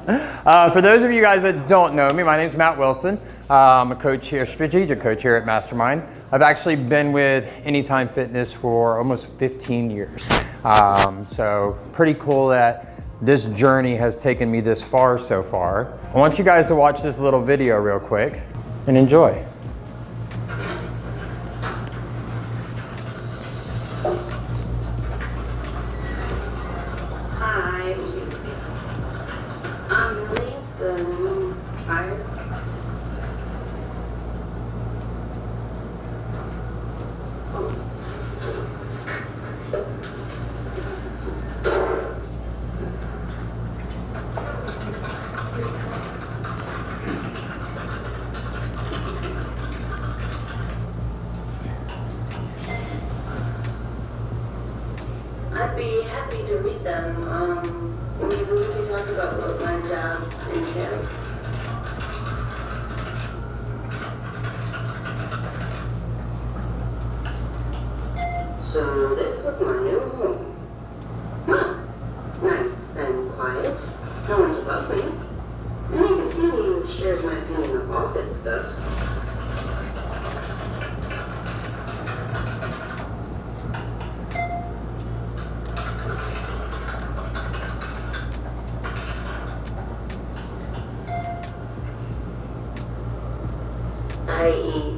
For those of you guys that don't know me, my name's Matt Wilson. I'm a coach here, strategic coach here at Mastermind. I've actually been with Anytime Fitness for almost 15 years. So pretty cool that this journey has taken me this far so far. I want you guys to watch this little video real quick and enjoy. Hi, I'm Lily, the new hire. I'd be happy to read them. We can talk about what my job entails. So this was my new home. Huh. Nice and quiet. No one's above me. And I can see he shares my opinion of office stuff. I.e.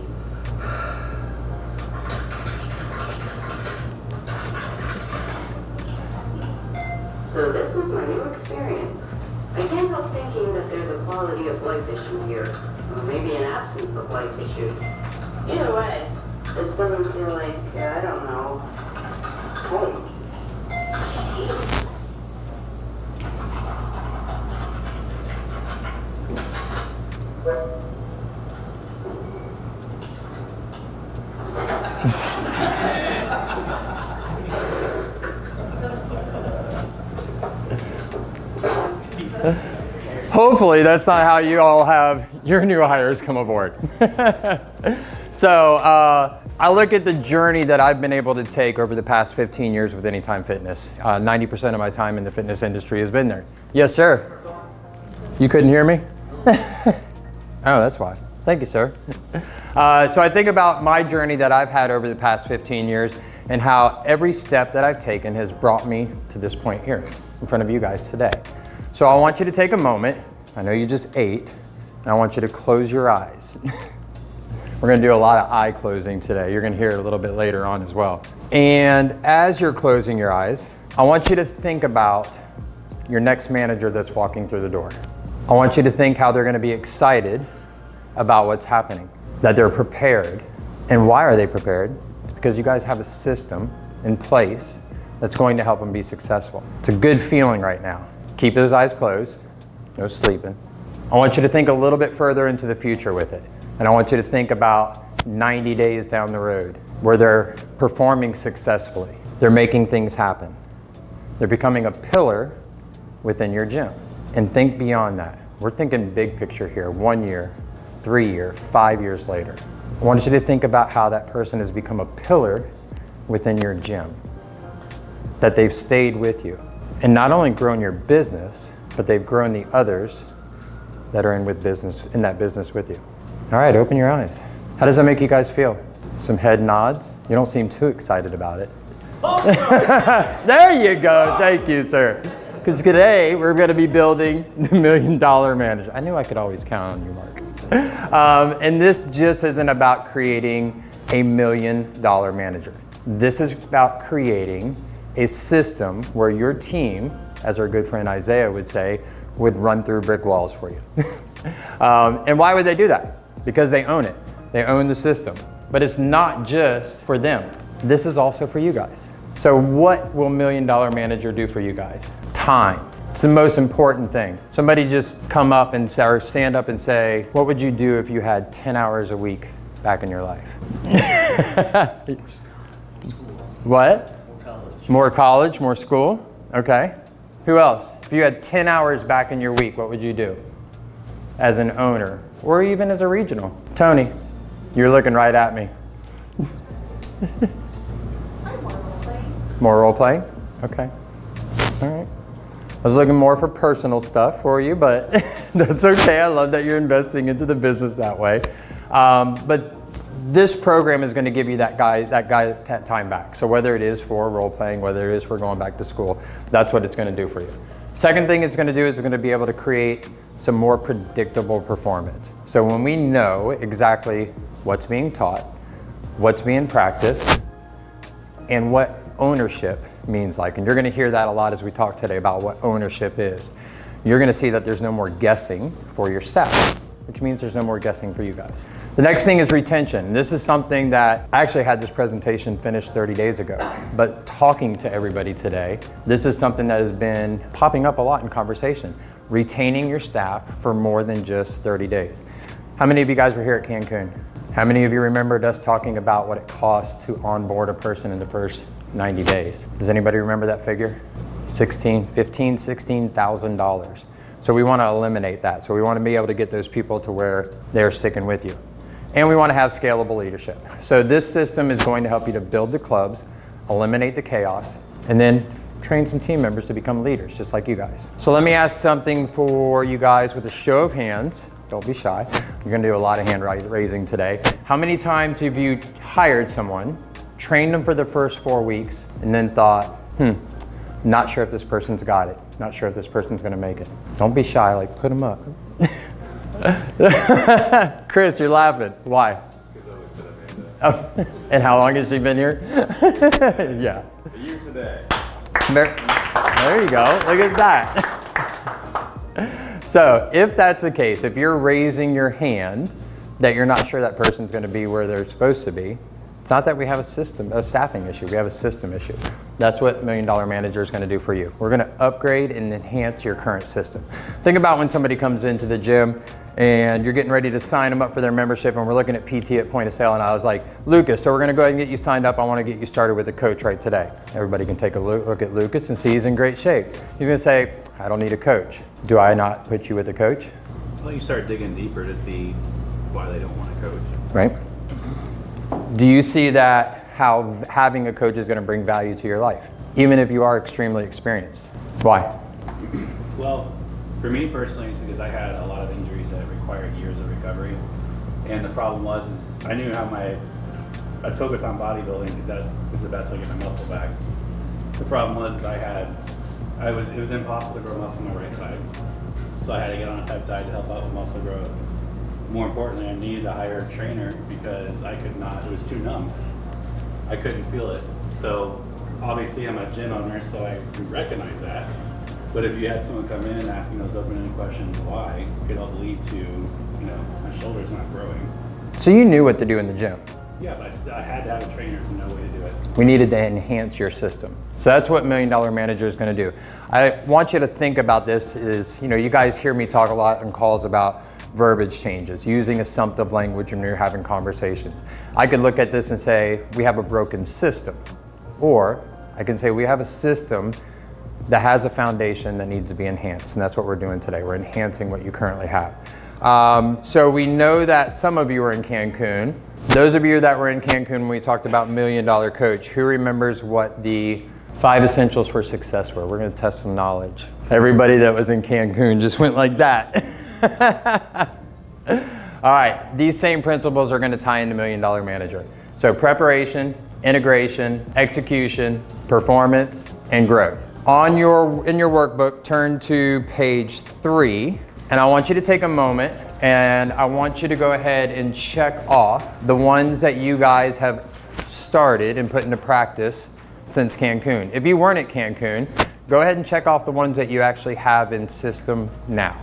So this was my new experience. I can't help thinking that there's a quality of life issue here, or maybe an absence of life issue. Either way, this doesn't feel like, I don't know, home. Hopefully that's not how you all have your new hires come aboard. So I look at the journey that I've been able to take over the past 15 years with Anytime Fitness. 90% of my time in the fitness industry has been there. Yes, sir. You couldn't hear me? Oh, that's why. Thank you, sir. So I think about my journey that I've had over the past 15 years and how every step that I've taken has brought me to this point here in front of you guys today. So I want you to take a moment. I know you just ate, and I want you to close your eyes. We're gonna do a lot of eye closing today. You're gonna hear it a little bit later on as well. And as you're closing your eyes, I want you to think about your next manager that's walking through the door. I want you to think how they're gonna be excited about what's happening, that they're prepared. And why are they prepared? It's because you guys have a system in place that's going to help them be successful. It's a good feeling right now. Keep those eyes closed, no sleeping. I want you to think a little bit further into the future with it. And I want you to think about 90 days down the road where they're performing successfully. They're making things happen. They're becoming a pillar within your gym. And think beyond that. We're thinking big picture here, 1 year, 3 year, 5 years later. I want you to think about how that person has become a pillar within your gym, that they've stayed with you. And not only grown your business, but they've grown the others that are in that business with you. All right, open your eyes. How does that make you guys feel? Some head nods. You don't seem too excited about it. There you go. Thank you, sir. Because today we're going to be building the $1 Million Manager. I knew I could always count on you, Mark. And this just isn't about creating a $1 Million Manager. This is about creating a system where your team, as our good friend Isaiah would say, would run through brick walls for you. And why would they do that? Because they own it. They own the system. But it's not just for them. This is also for you guys. So what will $1 Million Manager do for you guys? Time. It's the most important thing. Somebody just come up and say, or stand up and say, what would you do if you had 10 hours a week back in your life? What? More college, more school. Okay. Who else? If you had 10 hours back in your week, what would you do? As an owner, or even as a regional. Tony, you're looking right at me. More role playing? Okay. All right. I was looking more for personal stuff for you, but that's okay. I love that you're investing into the business that way. But this program is going to give you that time back. So whether it is for role playing, whether it is for going back to school, that's what it's going to do for you. Second thing it's going to do is it's going to be able to create some more predictable performance. So when we know exactly what's being taught, what's being practiced, and what ownership means like, and you're going to hear that a lot as we talk today about what ownership is. You're going to see that there's no more guessing for your staff, which means there's no more guessing for you guys. The next thing is retention. This is something that I actually had this presentation finished 30 days ago, but talking to everybody today, this is something that has been popping up a lot in conversation. Retaining your staff for more than just 30 days. How many of you guys were here at Cancun? How many of you remembered us talking about what it costs to onboard a person in the first 90 days? Does anybody remember that figure? $16,000. So we want to eliminate that. So we want to be able to get those people to where they're sticking with you. And we want to have scalable leadership. So this system is going to help you to build the clubs, eliminate the chaos, and then train some team members to become leaders, just like you guys. So let me ask something for you guys with a show of hands. Don't be shy. You're going to do a lot of hand raising today. How many times have you hired someone, trained them for the first 4 weeks, and then thought, not sure if this person's got it. Not sure if this person's going to make it. Don't be shy, like put them up. Chris, you're laughing. Why? Because I looked at Amanda. Oh, and how long has she been here? Yeah. A year today. There you go. Look at that. So if that's the case, if you're raising your hand that you're not sure that person's going to be where they're supposed to be, it's not that we have a staffing issue. We have a system issue. That's what $1 Million Manager is going to do for you. We're going to upgrade and enhance your current system. Think about when somebody comes into the gym and you're getting ready to sign them up for their membership, and we're looking at PT at point of sale, and I was like, Lucas, so we're going to go ahead and get you signed up. I want to get you started with a coach right today. Everybody can take a look at Lucas and see he's in great shape. He's going to say, I don't need a coach. Do I not put you with a coach? Well, you start digging deeper to see why they don't want a coach. Right. Do you see that how having a coach is going to bring value to your life, even if you are extremely experienced? Why? Well, for me personally, it's because I had a lot of injuries that required years of recovery. And the problem is I knew how I'd focus on bodybuilding because that was the best way to get my muscle back. The problem was it was impossible to grow muscle on my right side. So I had to get on a peptide to help out with muscle growth. More importantly, I needed to hire a trainer because I could not, it was too numb. I couldn't feel it. So obviously I'm a gym owner, so I recognize that. But if you had someone come in asking those open-ended questions, why, it could help lead to, my shoulders not growing. So you knew what to do in the gym. Yeah, but I had to have a trainer. There's no way to do it. We needed to enhance your system. So that's what $1 Million Manager is going to do. I want you to think about this is, you guys hear me talk a lot on calls about verbiage changes, using assumptive language when you're having conversations. I could look at this and say, we have a broken system. Or I can say, we have a system that has a foundation that needs to be enhanced. And that's what we're doing today. We're enhancing what you currently have. So we know that some of you are in Cancun. Those of you that were in Cancun when we talked about $1 Million Coach, who remembers what the 5 essentials for success were? We're going to test some knowledge. Everybody that was in Cancun just went like that. All right, these same principles are going to tie into $1 Million Manager. So preparation, integration, execution, performance, and growth. In your workbook, turn to page 3, and I want you to take a moment and I want you to go ahead and check off the ones that you guys have started and put into practice since Cancun. If you weren't at Cancun, go ahead and check off the ones that you actually have in system now.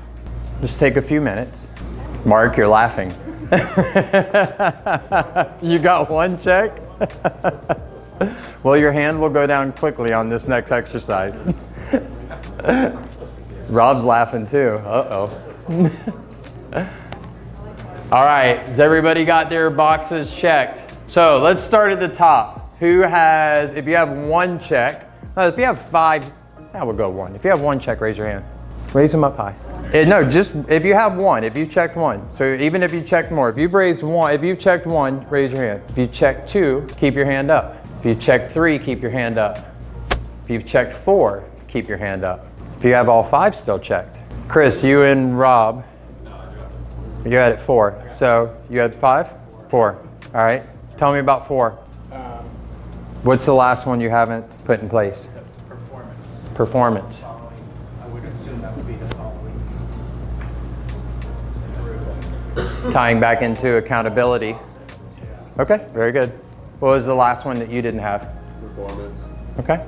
Just take a few minutes. Mark, you're laughing. You got one check? Well, your hand will go down quickly on this next exercise. Rob's laughing too. Uh-oh. All right, has everybody got their boxes checked? So let's start at the top. Who has, if you have one check, if you have 5, I will go 1. If you have one check, raise your hand. Raise them up high. No, just if you have 1, if you checked 1. So even if you checked more, if you've checked 1, raise your hand. If you checked 2, keep your hand up. If you checked 3, keep your hand up. If you've checked 4, keep your hand up. If you have all 5 still checked. Chris, you and Rob, you had it 4. So you had 5? 4. All right. Tell me about 4. What's the last one you haven't put in place? Performance. Performance. Following, I would assume that would be the following. Tying back into accountability. Okay, very good. What was the last one that you didn't have? Performance. Okay.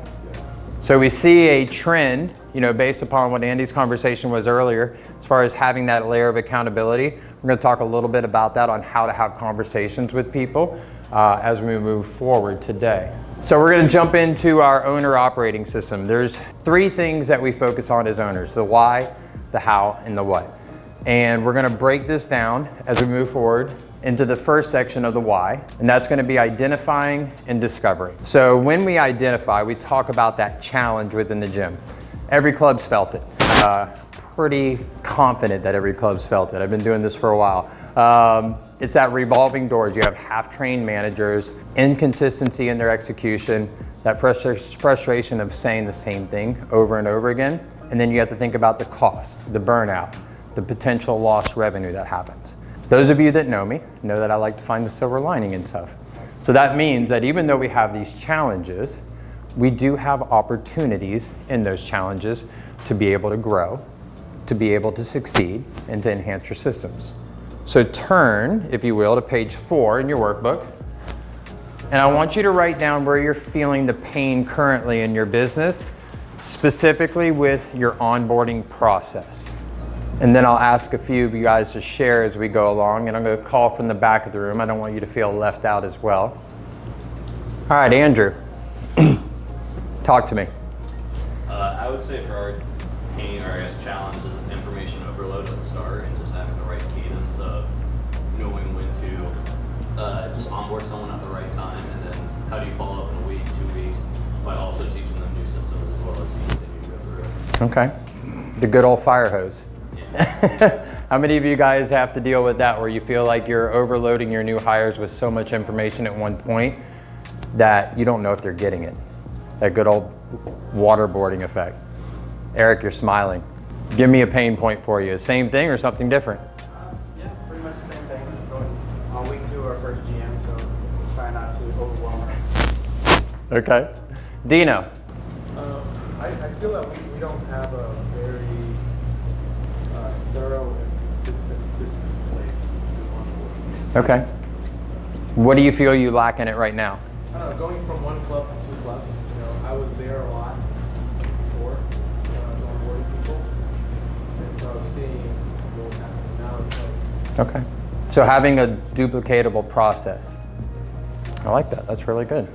So we see a trend, based upon what Andy's conversation was earlier, as far as having that layer of accountability. We're going to talk a little bit about that on how to have conversations with people as we move forward today. So we're going to jump into our owner operating system. There's 3 things that we focus on as owners: the why, the how, and the what. And we're going to break this down as we move forward into the first section of the why, and that's going to be identifying and discovering. So when we identify, we talk about that challenge within the gym. Every club's felt it. Pretty confident that every club's felt it. I've been doing this for a while. It's that revolving doors. You have half-trained managers, inconsistency in their execution, that frustration of saying the same thing over and over again. And then you have to think about the cost, the burnout, the potential lost revenue that happens. Those of you that know me know that I like to find the silver lining in stuff. So that means that even though we have these challenges, we do have opportunities in those challenges to be able to grow, to be able to succeed, and to enhance your systems. So turn, if you will, to page 4 in your workbook. And I want you to write down where you're feeling the pain currently in your business, specifically with your onboarding process. And then I'll ask a few of you guys to share as we go along, and I'm going to call from the back of the room. I don't want you to feel left out as well. All right, Andrew, talk to me. I would say for our pain, or I guess challenge, is information overload at the start, and just having the right cadence of knowing when to just onboard someone at the right time, and then how do you follow up in a week, 2 weeks, but also teaching them new systems as well as you continue to go through it. Okay. The good old fire hose. How many of you guys have to deal with that, where you feel like you're overloading your new hires with so much information at one point that you don't know if they're getting it? That good old waterboarding effect. Eric, you're smiling. Give me a pain point for you. Same thing or something different? Yeah, pretty much the same thing. Going on week 2, our first GM, so try not to overwhelm her. Okay. Dino. I feel that we don't have a very thorough and consistent system in place to onboard. Okay. What do you feel you lack in it right now? I don't know, going from one club to 2 clubs, I was there a lot before when I was onboarding people, and so I was seeing what was happening. Now it's like, Okay. So having a duplicatable process. I like that. That's really good.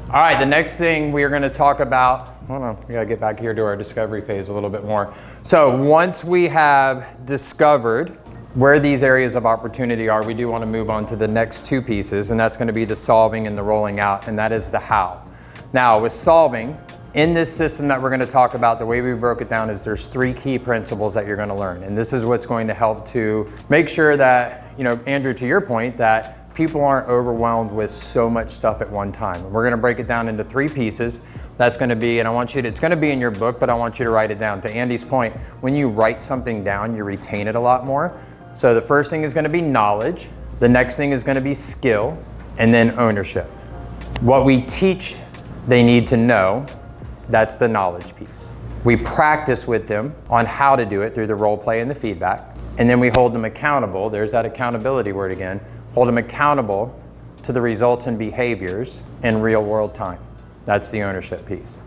All right, the next thing we are going to talk about, hold on, we got to get back here to our discovery phase a little bit more. So once we have discovered where these areas of opportunity are, we do want to move on to the next 2 pieces, and that's going to be the solving and the rolling out, and that is the how. Now, with solving, in this system that we're going to talk about, the way we broke it down is there's 3 key principles that you're going to learn, and this is what's going to help to make sure that, Andrew, to your point, that people aren't overwhelmed with so much stuff at one time. We're going to break it down into 3 pieces. That's going to be, and I want you to, it's going to be in your book, but I want you to write it down. To Andy's point, when you write something down, you retain it a lot more. So the first thing is going to be knowledge. The next thing is going to be skill, and then ownership. What we teach they need to know, that's the knowledge piece. We practice with them on how to do it through the role play and the feedback. And then we hold them accountable. There's that accountability word again. Hold them accountable to the results and behaviors in real world time. That's the ownership piece.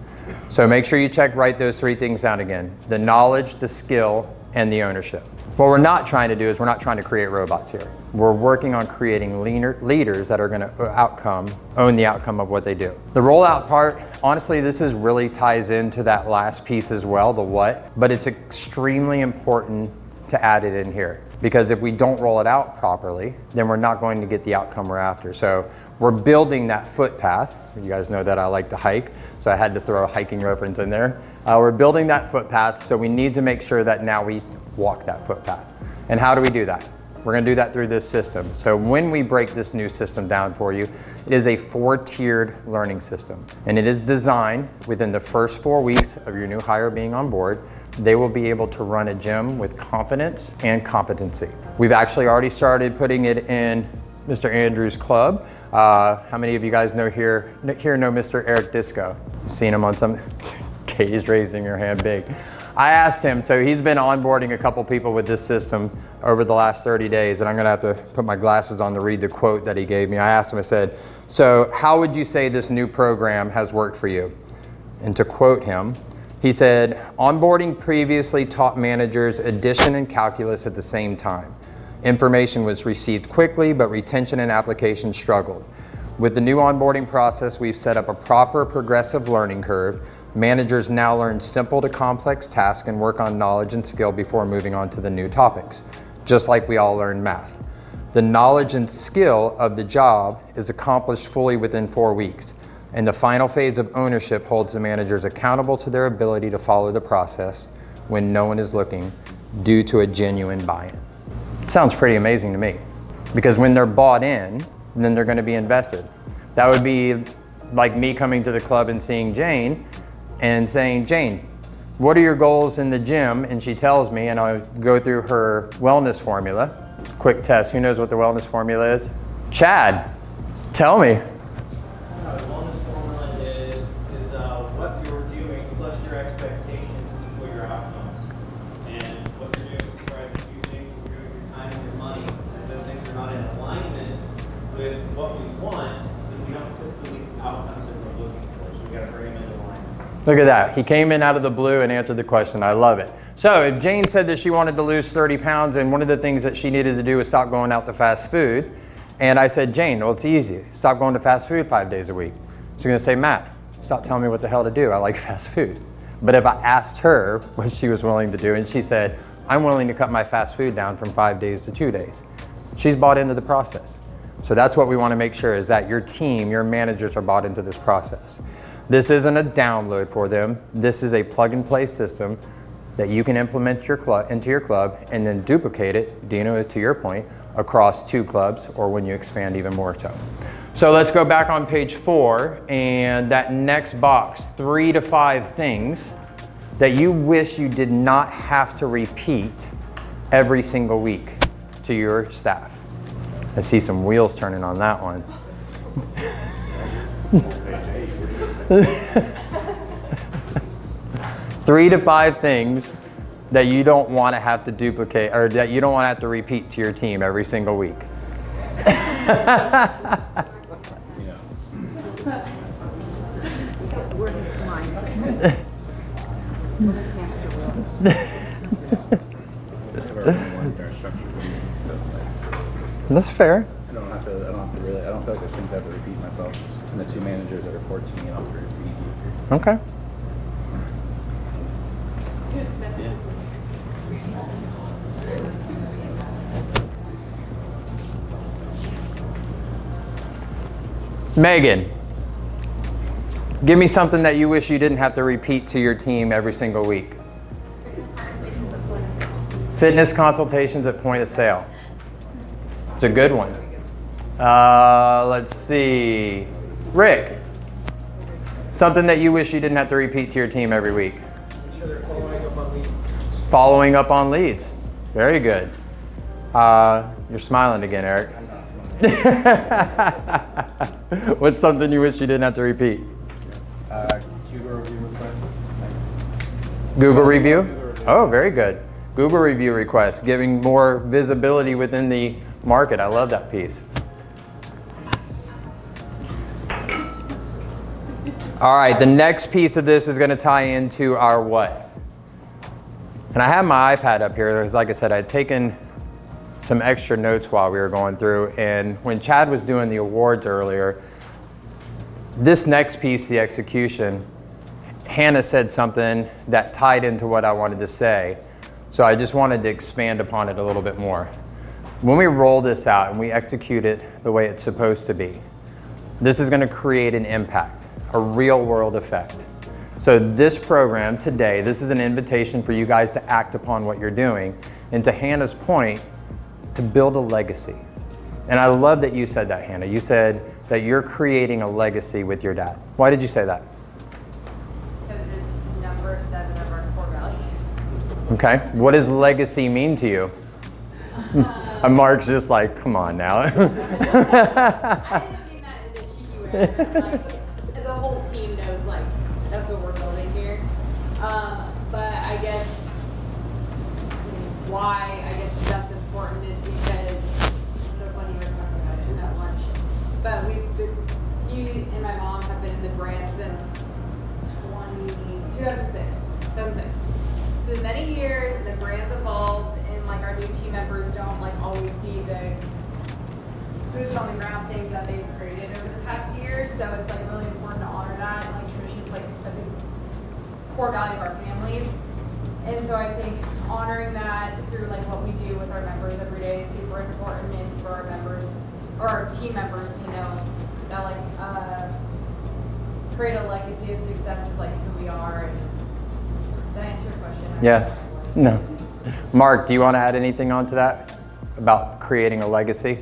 So make sure you write those 3 things down again. The knowledge, the skill, and the ownership. What we're not trying to do is we're not trying to create robots here. We're working on creating leaders that are going to own the outcome of what they do. The rollout part, honestly, this really ties into that last piece as well, the what, but it's extremely important to add it in here. Because if we don't roll it out properly, then we're not going to get the outcome we're after. So we're building that footpath. You guys know that I like to hike, so I had to throw a hiking reference in there. We're building that footpath, so we need to make sure that now we walk that footpath. And how do we do that? We're going to do that through this system. So when we break this new system down for you, it is a 4-tiered learning system. And it is designed within the first 4 weeks of your new hire being on board. they will be able to run a gym with confidence and competency. We've actually already started putting it in Mr. Andrews' club. How many of you guys know here know Mr. Eric Disco? Seen him on some, Kay's raising her hand big. I asked him, so he's been onboarding a couple people with this system over the last 30 days, and I'm gonna have to put my glasses on to read the quote that he gave me. I asked him, I said, so how would you say this new program has worked for you? And to quote him, he said, onboarding previously taught managers addition and calculus at the same time. Information was received quickly, but retention and application struggled. With the new onboarding process, we've set up a proper progressive learning curve. Managers now learn simple to complex tasks and work on knowledge and skill before moving on to the new topics, just like we all learn math. The knowledge and skill of the job is accomplished fully within 4 weeks, and the final phase of ownership holds the managers accountable to their ability to follow the process when no one is looking due to a genuine buy-in. Sounds pretty amazing to me, because when they're bought in, then they're going to be invested. That would be like me coming to the club and seeing Jane and saying, Jane, what are your goals in the gym? And she tells me, and I'll go through her wellness formula. Quick test, who knows what the wellness formula is? Chad, tell me. The wellness formula is what you're doing plus your expectations equal your outcomes. And what you're doing is trying to do things, you're doing your time and your money. And if those things are not in alignment with what we want, then we don't put the outcomes that we're looking for. So we got to bring them into alignment. Look at that. He came in out of the blue and answered the question. I love it. So if Jane said that she wanted to lose 30 pounds and one of the things that she needed to do was stop going out to fast food, and I said, Jane, well, it's easy. Stop going to fast food 5 days a week. She's going to say, Matt, stop telling me what the hell to do. I like fast food. But if I asked her what she was willing to do, and she said, I'm willing to cut my fast food down from 5 days to 2 days, she's bought into the process. So that's what we want to make sure, is that your team, your managers are bought into this process. This isn't a download for them. This is a plug-and-play system that you can implement into your club and then duplicate it, Dino, to your point, across 2 clubs or when you expand even more so. So let's go back on page 4, and that next box, 3 to 5 things that you wish you did not have to repeat every single week to your staff. I see some wheels turning on that one. 3 to 5 things that you don't want to have to duplicate, or that you don't want to have to repeat to your team every single week. Where his mind. Where his hamster wheel. That's fair. I don't feel like those things have to repeat myself. And the 2 managers that report to me, I don't have to repeat. Okay. Megan, give me something that you wish you didn't have to repeat to your team every single week. Fitness consultations at point of sale. It's a good one. Let's see. Rick, something that you wish you didn't have to repeat to your team every week. Make sure they're following up on leads. Following up on leads. Very good. You're smiling again, Eric. What's something you wish you didn't have to repeat? Google review request. Google review? Oh, very good. Google review requests, giving more visibility within the market. I love that piece. All right, the next piece of this is going to tie into our what. And I have my iPad up here because, like I said, I'd taken some extra notes while we were going through. And when Chad was doing the awards earlier, this next piece, the execution, Hannah said something that tied into what I wanted to say. So I just wanted to expand upon it a little bit more. When we roll this out and we execute it the way it's supposed to be, this is going to create an impact, a real world effect. So this program today, this is an invitation for you guys to act upon what you're doing, and to Hannah's point, to build a legacy. And I love that you said that, Hannah. You said that you're creating a legacy with your dad. Why did you say that? Because it's number 7 of our core values. Okay. What does legacy mean to you? And Mark's just like, come on now. I didn't mean that in a cheeky way. I meant, like, the whole team knows, like, that's what we're building here. But I guess why I guess that's important is because it's so funny we're talking about it at lunch. But he and my mom have been in the brand since 2006. So many years, and the brand's evolved, and like our new team members don't like always see the boots on the ground things that they've created over the past year. So it's like really important to honor that, and like tradition's like a big core value of our families. And so I think honoring that through like what we do with our members every day is super important, and for our members or our team members to know that like create a legacy of success is like who we are. And did I answer your question? Yes. No. Mark, do you want to add anything onto that about creating a legacy?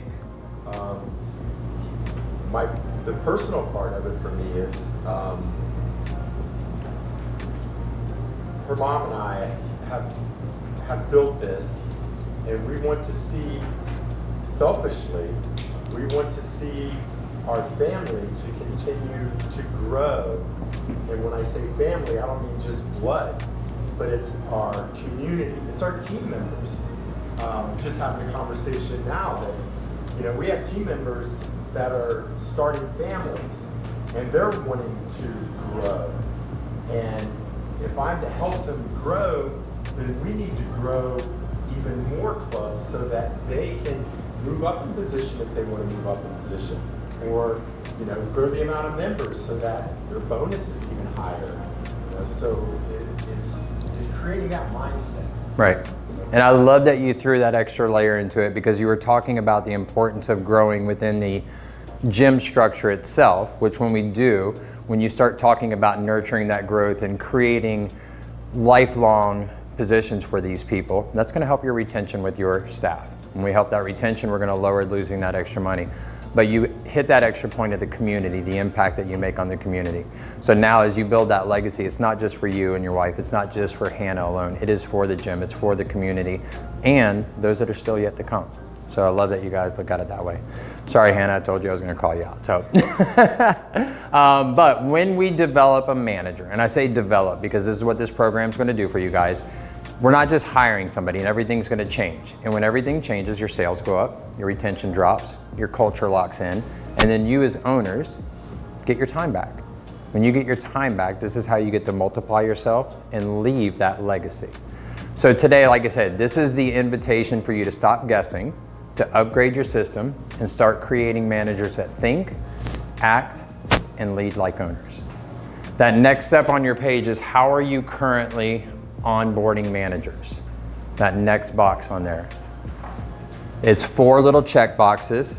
The personal part of it for me is her mom and I have built this, and we want to see, selfishly, we want to see our family to continue to grow. And when I say family, I don't mean just blood, but it's our community, it's our team members. Just having a conversation now that, we have team members that are starting families, and they're wanting to grow. And if I'm to help them grow, then we need to grow even more clubs so that they can move up in position if they want to move up in position, or grow the amount of members so that their bonus is even higher. So it's creating that mindset. Right. And I love that you threw that extra layer into it, because you were talking about the importance of growing within the gym structure itself, which when you start talking about nurturing that growth and creating lifelong positions for these people, that's going to help your retention with your staff. When we help that retention, we're going to lower losing that extra money. But you hit that extra point of the community, the impact that you make on the community. So now as you build that legacy, it's not just for you and your wife, it's not just for Hannah alone, it is for the gym, it's for the community, and those that are still yet to come. So I love that you guys look at it that way. Sorry, Hannah, I told you I was going to call you out. So, but when we develop a manager, and I say develop because this is what this program is going to do for you guys, we're not just hiring somebody and everything's going to change. And when everything changes, your sales go up, your retention drops, your culture locks in, and then you as owners get your time back. When you get your time back, this is how you get to multiply yourself and leave that legacy. So today, like I said, this is the invitation for you to stop guessing, to upgrade your system, and start creating managers that think, act, and lead like owners. That next step on your page is, how are you currently onboarding managers? That next box on there. It's 4 little check boxes.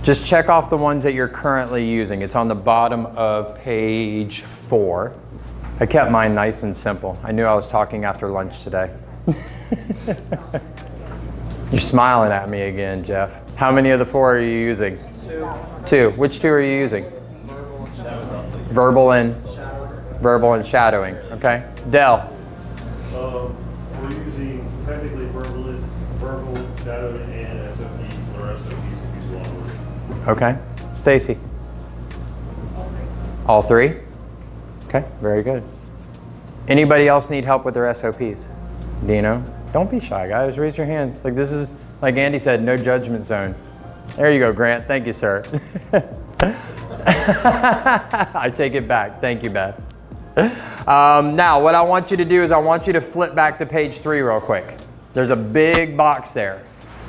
Just check off the ones that you're currently using. It's on the bottom of page 4. I kept mine nice and simple. I knew I was talking after lunch today. You're smiling at me again, Jeff. How many of the 4 are you using? 2. Which 2 are you using? Verbal and shadowing. Okay. Dell. We're using technically verbal, shadowing, and SOPs, but our SOPs can use a lot more. Okay. Stacy. All 3? Okay, very good. Anybody else need help with their SOPs? Dino? Don't be shy, guys. Raise your hands. Like, this is, like Andy said, no judgment zone. There you go, Grant. Thank you, sir. I take it back. Thank you, Beth. Now, what I want you to do is I want you to flip back to page 3 real quick. There's a big box there.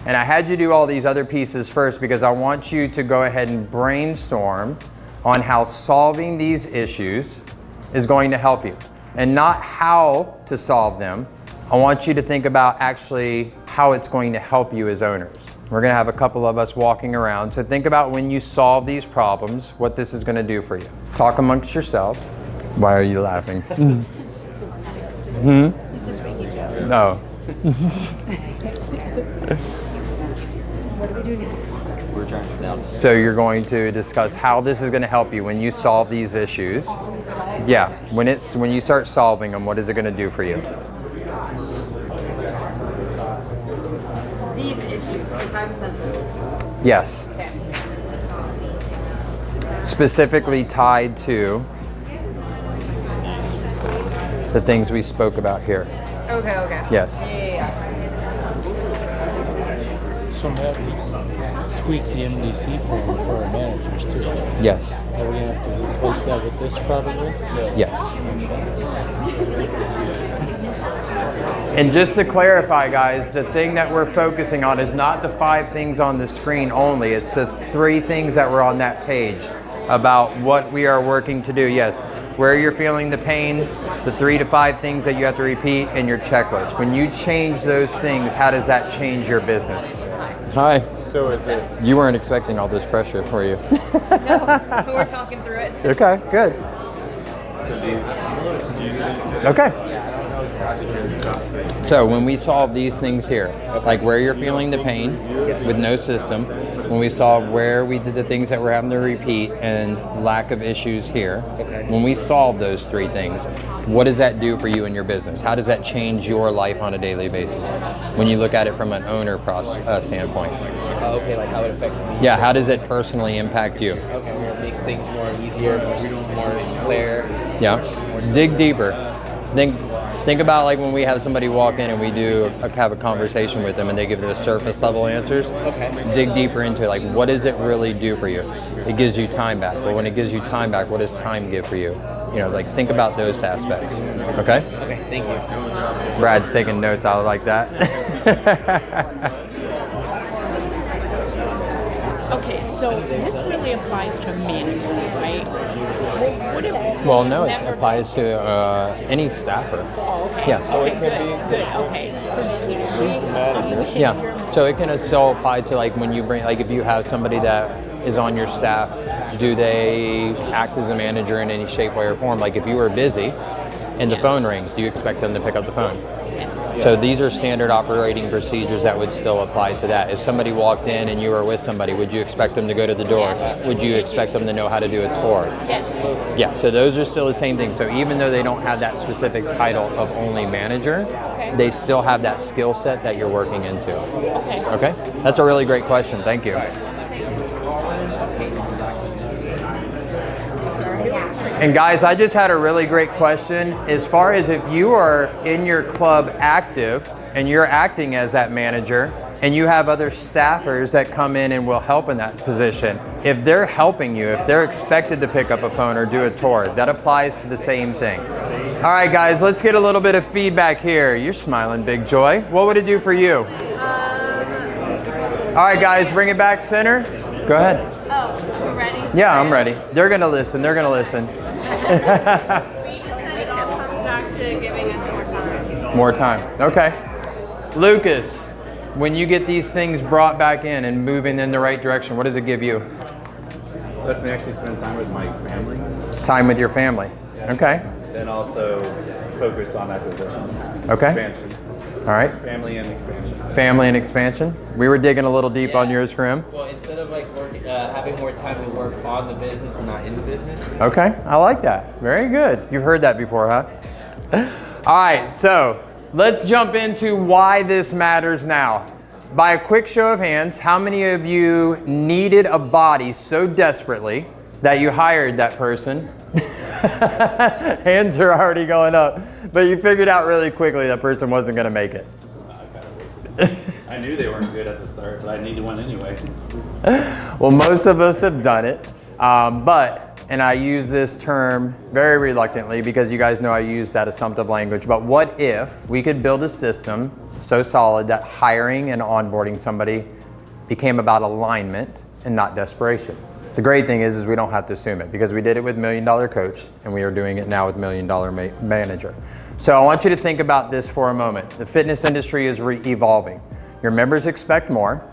And I had you do all these other pieces first because I want you to go ahead and brainstorm on how solving these issues is going to help you. And not how to solve them. I want you to think about actually how it's going to help you as owners. We're going to have a couple of us walking around. So think about when you solve these problems, what this is going to do for you. Talk amongst yourselves. Why are you laughing? He's just making jokes. No. What are we doing in this box? We're trying to down. So you're going to discuss how this is going to help you when you solve these issues. Yeah, when you start solving them, what is it going to do for you? These issues, the time essentials. Yes. Okay. Specifically tied to the things we spoke about here. Okay, okay. Yes. Yeah. So have we tweak the MDC form for our managers too? Yes. Are we gonna have to replace that with this probably? Yes. And just to clarify, guys, the thing that we're focusing on is not the 5 things on the screen only. It's the 3 things that were on that page about what we are working to do. Yes, where you're feeling the pain, the 3 to 5 things that you have to repeat, and your checklist. When you change those things, how does that change your business? Hi. So is it? You weren't expecting all this pressure, were you? No, we're talking through it. Okay, good. Okay. So when we solve these things here, like where you're feeling the pain with no system, when we solve where we did the things that we're having to repeat and lack of issues here, when we solve those 3 things, what does that do for you in your business? How does that change your life on a daily basis when you look at it from an owner standpoint? Okay, like how it affects me. Yeah, how does it personally impact you? Okay, well, it makes things more easier, more clear. Yeah. Dig deeper. Think about like when we have somebody walk in and we have a conversation with them and they give us surface level answers. Okay. Dig deeper into it. Like, what does it really do for you? It gives you time back. But when it gives you time back, what does time give for you? You know, like think about those aspects. Okay? Okay, thank you. Brad's taking notes. I like that. Okay, so this really applies to managers, right? What if Well, no, it never- applies to any staffer. Oh, okay. Yeah. So okay, good, good, okay. Yeah, so it can still apply to like when you bring, like if you have somebody that is on your staff, do they act as a manager in any shape, way, or form? Like if you were busy and the phone rings, do you expect them to pick up the phone? So these are standard operating procedures that would still apply to that. If somebody walked in and you were with somebody, would you expect them to go to the door? Would you expect them to know how to do a tour? Yes. Yeah, so those are still the same thing. So even though they don't have that specific title of only manager, they still have that skill set that you're working into. Okay. Okay? That's a really great question. Thank you. And guys, I just had a really great question. As far as if you are in your club active and you're acting as that manager and you have other staffers that come in and will help in that position, if they're helping you, if they're expected to pick up a phone or do a tour, that applies to the same thing. All right, guys, let's get a little bit of feedback here. You're smiling, Big Joy. What would it do for you? All right, guys, bring it back center. Go ahead. Oh, we ready? Yeah, I'm ready. They're gonna listen. They're gonna listen. We just said it all comes back to giving us more time. More time. Okay. Lucas, when you get these things brought back in and moving in the right direction, what does it give you? Lets me actually spend time with my family. Time with your family. Okay. Then also focus on acquisitions. Okay. Expansion. All right. Family and expansion. Family and expansion. We were digging a little deep on yours, Grim. Well, instead of like having more time to work on the business and not in the business. Okay. I like that. Very good. You've heard that before, huh? All right. So let's jump into why this matters now. By a quick show of hands, how many of you needed a body so desperately that you hired that person? Hands are already going up. But you figured out really quickly that person wasn't going to make it. I knew they weren't good at the start, but I needed one anyways. Well, most of us have done it. And I use this term very reluctantly because you guys know I use that assumptive language. But what if we could build a system so solid that hiring and onboarding somebody became about alignment and not desperation? The great thing is we don't have to assume it because we did it with $1 Million Coach and we are doing it now with $1 Million Manager. So I want you to think about this for a moment. The fitness industry is evolving. Your members expect more,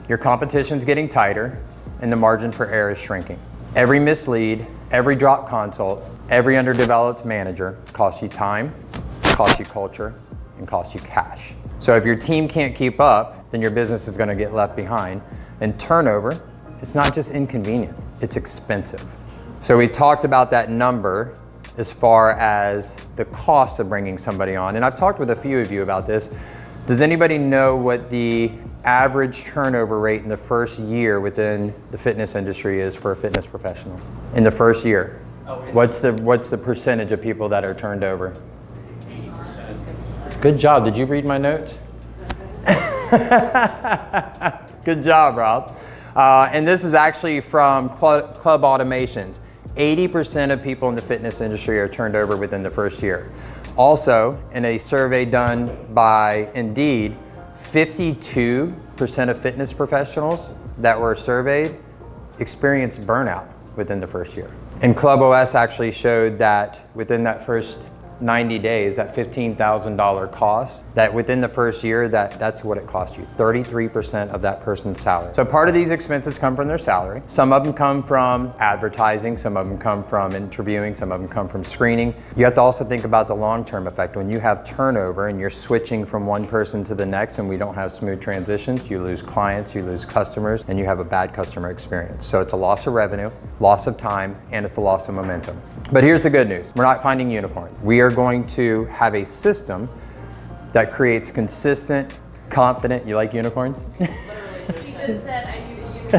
your competition's getting tighter, and the margin for error is shrinking. Every mislead, every drop consult, every underdeveloped manager costs you time, costs you culture, and costs you cash. So if your team can't keep up, then your business is going to get left behind. And turnover, it's not just inconvenient, it's expensive. So we talked about that number as far as the cost of bringing somebody on. And I've talked with a few of you about this. Does anybody know what the average turnover rate in the first year within the fitness industry is for a fitness professional? In the first year. What's the percentage of people that are turned over? Good job. Did you read my notes? Good job, Rob. And this is actually from Club Automations. 80% of people in the fitness industry are turned over within the first year. Also, in a survey done by Indeed, 52% of fitness professionals that were surveyed experienced burnout within the first year. And Club OS actually showed that within that first 90 days, that $15,000 cost, that within the first year, that's what it cost you, 33% of that person's salary. So part of these expenses come from their salary. Some of them come from advertising, some of them come from interviewing, some of them come from screening. You have to also think about the long-term effect. When you have turnover and you're switching from one person to the next and we don't have smooth transitions, you lose clients, you lose customers, and you have a bad customer experience. So it's a loss of revenue, loss of time, and it's a loss of momentum. But here's the good news. We're not finding unicorns. We are going to have a system that creates consistent, confident, you like unicorns? She just said I need a unicorn.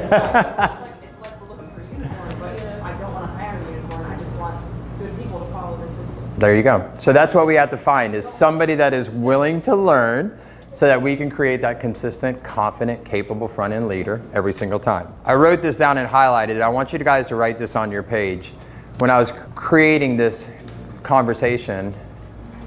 It's like we're looking for a unicorn, but I don't want to hire a unicorn. I just want good people to follow the system. There you go. So that's what we have to find, is somebody that is willing to learn so that we can create that consistent, confident, capable front-end leader every single time. I wrote this down and highlighted it. I want you guys to write this on your page. When I was creating this conversation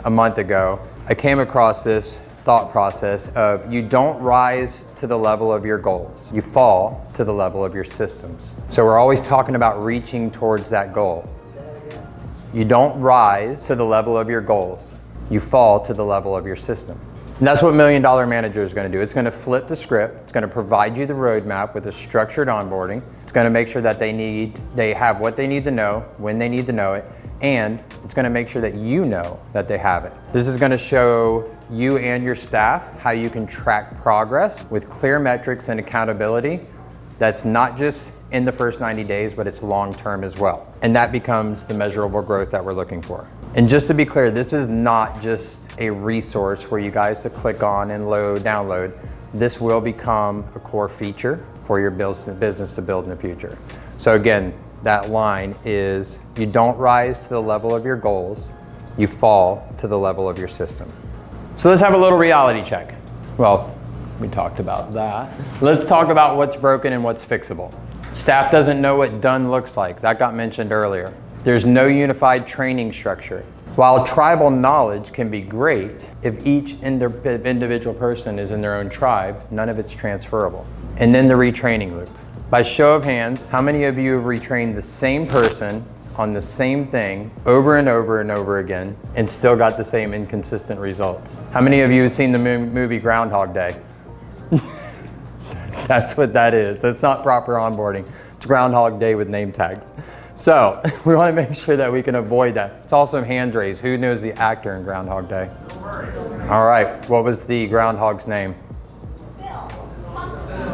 a month ago, I came across this thought process of you don't rise to the level of your goals. You fall to the level of your systems. So we're always talking about reaching towards that goal. You don't rise to the level of your goals. You fall to the level of your system. And that's what $1 Million Manager is going to do. It's going to flip the script. It's going to provide you the roadmap with a structured onboarding. It's going to make sure that they have what they need to know, when they need to know it, and it's going to make sure that you know that they have it. This is going to show you and your staff how you can track progress with clear metrics and accountability. That's not just in the first 90 days, but it's long-term as well. And that becomes the measurable growth that we're looking for. And just to be clear, this is not just a resource for you guys to click on and download. This will become a core feature for your business to build in the future. So again, that line is, you don't rise to the level of your goals, you fall to the level of your system. So let's have a little reality check. Well, we talked about that. Let's talk about what's broken and what's fixable. Staff doesn't know what done looks like. That got mentioned earlier. There's no unified training structure. While tribal knowledge can be great, if each individual person is in their own tribe, none of it's transferable. And then the retraining loop. By show of hands, how many of you have retrained the same person on the same thing over and over and over again and still got the same inconsistent results? How many of you have seen the movie Groundhog Day? That's what that is. It's not proper onboarding. It's Groundhog Day with name tags. So we want to make sure that we can avoid that. It's also hands raised. Who knows the actor in Groundhog Day? All right, what was the groundhog's name?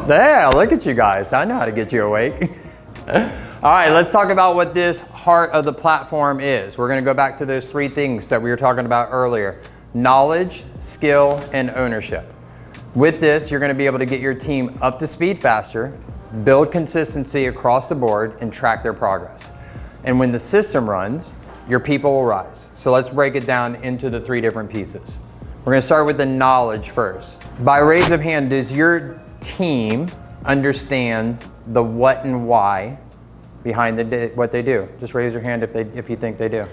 Yeah, look at you guys. I know how to get you awake. All right, let's talk about what this heart of the platform is. We're going to go back to those three things that we were talking about earlier: knowledge, skill, and ownership. With this, you're going to be able to get your team up to speed faster, build consistency across the board, and track their progress. And when the system runs, your people will rise. So let's break it down into the three different pieces. We're going to start with the knowledge first. By raise of hand, does your team understand the what and why behind what they do? Just raise your hand if you think they do.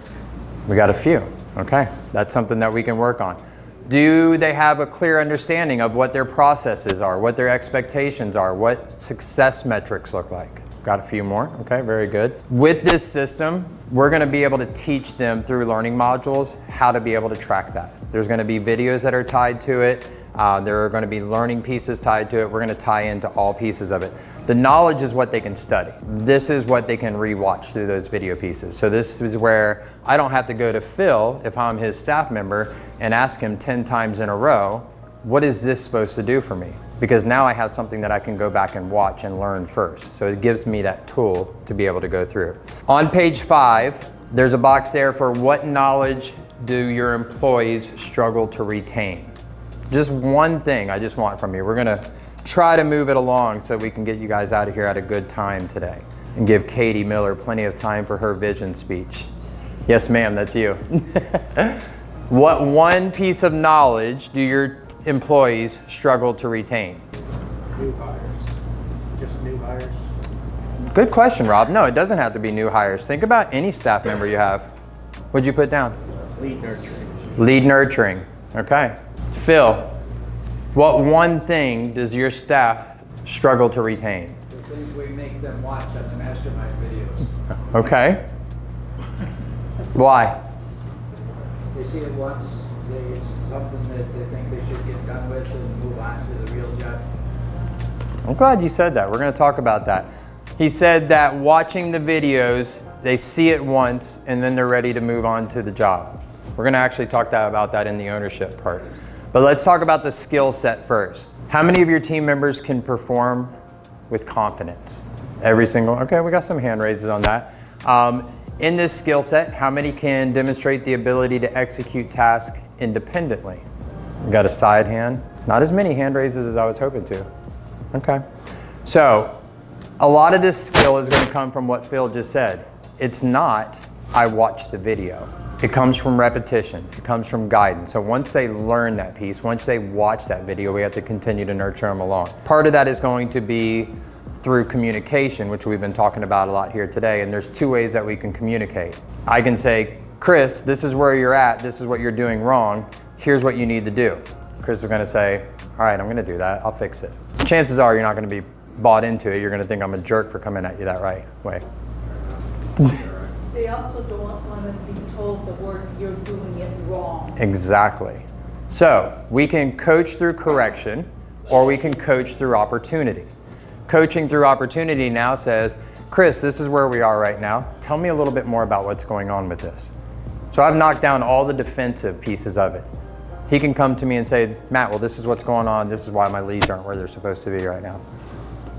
We got a few. Okay, that's something that we can work on. Do they have a clear understanding of what their processes are, what their expectations are, what success metrics look like? Got a few more. Okay, very good. With this system, we're going to be able to teach them through learning modules how to be able to track that. There's going to be videos that are tied to it. There are going to be learning pieces tied to it. We're going to tie into all pieces of it. The knowledge is what they can study. This is what they can rewatch through those video pieces. So this is where I don't have to go to Phil, if I'm his staff member, and ask him 10 times in a row, what is this supposed to do for me? Because now I have something that I can go back and watch and learn first. So it gives me that tool to be able to go through. On page 5, there's a box there for what knowledge do your employees struggle to retain? Just one thing I just want from you. We're gonna try to move it along so we can get you guys out of here at a good time today and give Katie Miller plenty of time for her vision speech. Yes, ma'am, that's you. What one piece of knowledge do your employees struggle to retain? New hires. Just new hires. Good question, Rob. No, it doesn't have to be new hires. Think about any staff member you have. What'd you put down? Lead nurturing. Lead nurturing. Okay. Phil, what one thing does your staff struggle to retain? The things we make them watch on the Mastermind videos. Okay. Why? They see it once, it's something that they think they should get done with and move on to the real job. I'm glad you said that. We're going to talk about that. He said that watching the videos, they see it once and then they're ready to move on to the job. We're going to actually talk about that in the ownership part. But let's talk about the skill set first. How many of your team members can perform with confidence? Every single, okay, we got some hand raises on that. In this skill set, how many can demonstrate the ability to execute tasks independently? We got a side hand. Not as many hand raises as I was hoping to. Okay. So a lot of this skill is going to come from what Phil just said. It's not, I watched the video. It comes from repetition. It comes from guidance. So once they learn that piece, once they watch that video, we have to continue to nurture them along. Part of that is going to be through communication, which we've been talking about a lot here today. And there's two ways that we can communicate. I can say, Chris, this is where you're at. This is what you're doing wrong. Here's what you need to do. Chris is going to say, all right, I'm going to do that. I'll fix it. Chances are you're not going to be bought into it. You're going to think I'm a jerk for coming at you that right way. They also don't want to be told the word you're doing it wrong. Exactly. So we can coach through correction or we can coach through opportunity. Coaching through opportunity now says, Chris, this is where we are right now. Tell me a little bit more about what's going on with this. So I've knocked down all the defensive pieces of it. He can come to me and say, Matt, well, this is what's going on. This is why my leads aren't where they're supposed to be right now.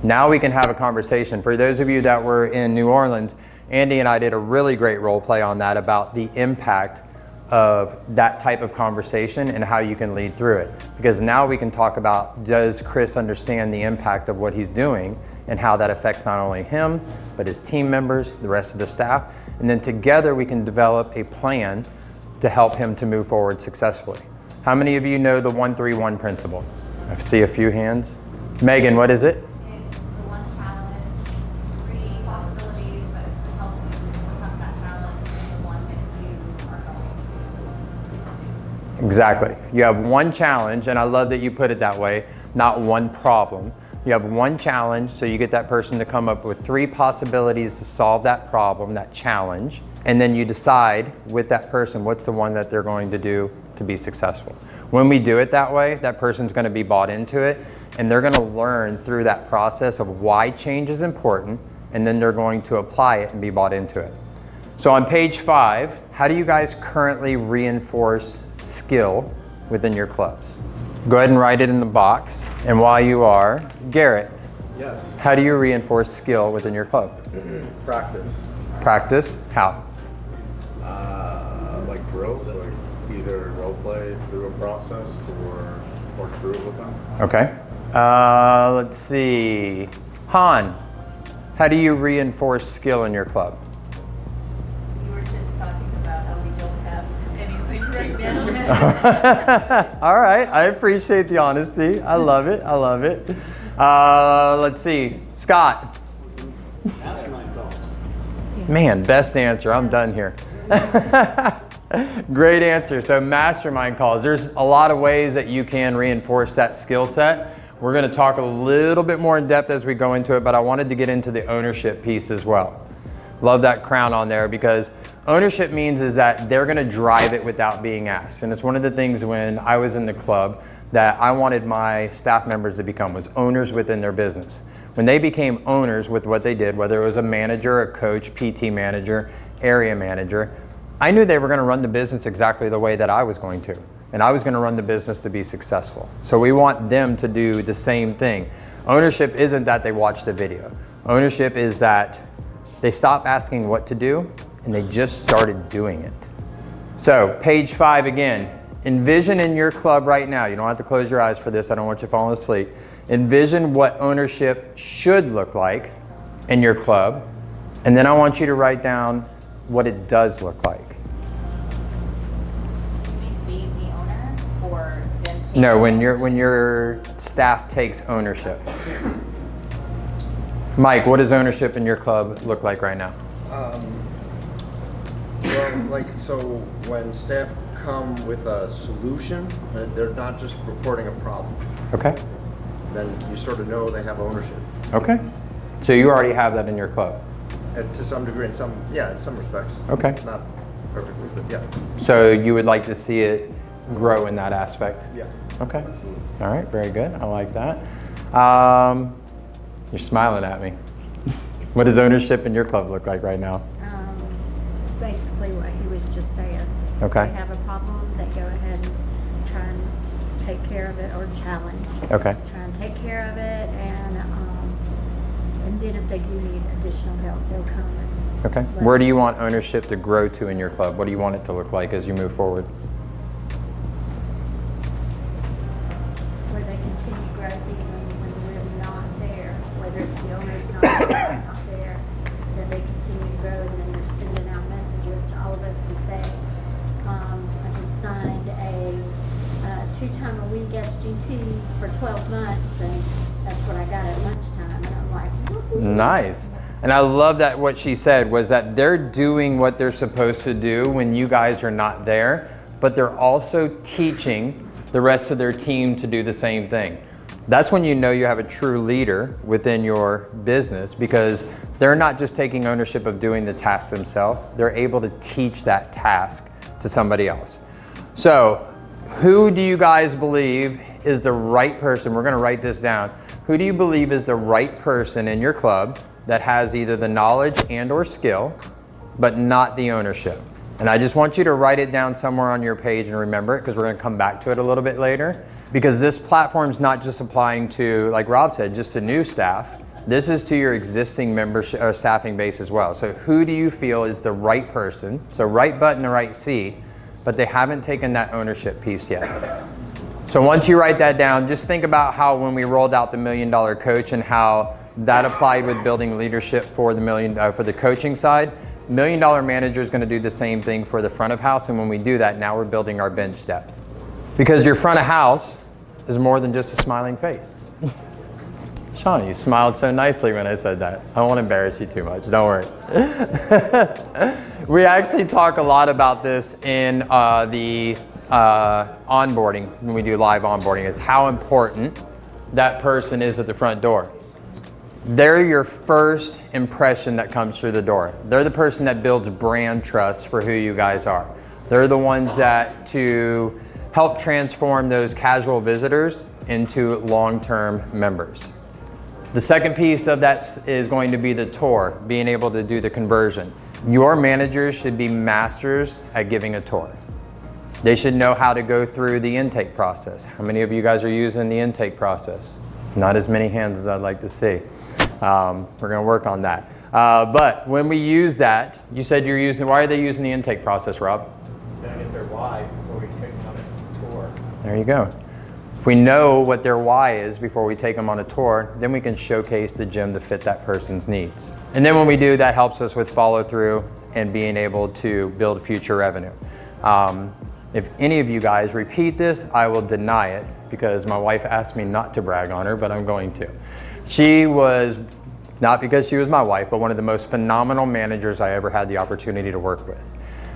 Now we can have a conversation. For those of you that were in New Orleans, Andy and I did a really great role play on that about the impact of that type of conversation and how you can lead through it. Because now we can talk about, does Chris understand the impact of what he's doing and how that affects not only him, but his team members, the rest of the staff. And then together we can develop a plan to help him to move forward successfully. How many of you know the 1-3-1 principle? I see a few hands. Megan, what is it? It's the one challenge, 3 possibilities that help you overcome that challenge, and the one that you are going to. Exactly. You have one challenge, and I love that you put it that way, not one problem. You have one challenge, so you get that person to come up with 3 possibilities to solve that problem, that challenge, and then you decide with that person what's the one that they're going to do to be successful. When we do it that way, that person's going to be bought into it, and they're going to learn through that process of why change is important, and then they're going to apply it and be bought into it. So on page 5, how do you guys currently reinforce skill within your clubs? Go ahead and write it in the box. And while you are, Garrett, Yes. how do you reinforce skill within your club? Practice. Practice? How? Like drills, like either role play through a process or work through it with them. Okay. Let's see. Han, how do you reinforce skill in your club? You were just talking about how we don't have anything right now. All right, I appreciate the honesty. I love it, I love it. Let's see, Scott. Mastermind calls. Man, best answer, I'm done here. Great answer. So mastermind calls. There's a lot of ways that you can reinforce that skill set. We're going to talk a little bit more in depth as we go into it, but I wanted to get into the ownership piece as well. Love that crown on there, because ownership means is that they're going to drive it without being asked. And it's one of the things when I was in the club that I wanted my staff members to become, was owners within their business. When they became owners with what they did, whether it was a manager, a coach, PT manager, area manager, I knew they were going to run the business exactly the way that I was going to. And I was going to run the business to be successful. So we want them to do the same thing. Ownership isn't that they watch the video. Ownership is that they stop asking what to do and they just started doing it. So page 5 again, envision in your club right now, you don't have to close your eyes for this, I don't want you falling asleep. Envision what ownership should look like in your club, and then I want you to write down what it does look like. You mean being the owner or them taking No, when your staff takes ownership. Mike, what does ownership in your club look like right now? Well, like, so when staff come with a solution, they're not just reporting a problem. Okay. Then you sort of know they have ownership. Okay. So you already have that in your club. To some degree, in some respects. Okay. Not perfectly, but yeah. So you would like to see it grow in that aspect? Yeah. Okay. All right, very good. I like that. You're smiling at me. What does ownership in your club look like right now? Basically what he was just saying. Okay. If they have a problem, they go ahead and try and take care of it, or challenge. Okay. Try and take care of it, and then if they do need additional help, they'll come. Okay. Where do you want ownership to grow to in your club? What do you want it to look like as you move forward? Where they continue growth even when we're not there, whether it's the owner's not there, that they continue to grow, and then they're sending out messages to all of us to say, I just signed a 2-time-a-week SGT for 12 months, and that's what I got at lunchtime, and I'm like, woo-hoo. Nice. And I love that what she said was that they're doing what they're supposed to do when you guys are not there, but they're also teaching the rest of their team to do the same thing. That's when you know you have a true leader within your business, because they're not just taking ownership of doing the task themselves, they're able to teach that task to somebody else. So, who do you guys believe is the right person? We're gonna write this down. Who do you believe is the right person in your club that has either the knowledge and or skill, but not the ownership? And I just want you to write it down somewhere on your page and remember it, because we're gonna come back to it a little bit later. Because this platform's not just applying to, like Rob said, just to new staff. This is to your existing membership or staffing base as well. So who do you feel is the right person? So right butt in the right seat, but they haven't taken that ownership piece yet. So once you write that down, just think about how when we rolled out the $1 Million Coach and how that applied with building leadership for the for the coaching side. $1 Million Manager is going to do the same thing for the front of house, and when we do that, now we're building our bench depth. Because your front of house is more than just a smiling face. Sean, you smiled so nicely when I said that. I won't embarrass you too much, don't worry. We actually talk a lot about this in the onboarding, when we do live onboarding, is how important that person is at the front door. They're your first impression that comes through the door. They're the person that builds brand trust for who you guys are. They're the ones that to help transform those casual visitors into long-term members. The second piece of that is going to be the tour, being able to do the conversion. Your managers should be masters at giving a tour. They should know how to go through the intake process. How many of you guys are using the intake process? Not as many hands as I'd like to see. We're gonna work on that. But when we use that, you said you're using, why are they using the intake process, Rob? Gotta get their why before we take them on a tour. There you go. If we know what their why is before we take them on a tour, then we can showcase the gym to fit that person's needs. And then when we do, that helps us with follow through and being able to build future revenue. If any of you guys repeat this, I will deny it, because my wife asked me not to brag on her, but I'm going to. She was, not because she was my wife, but one of the most phenomenal managers I ever had the opportunity to work with.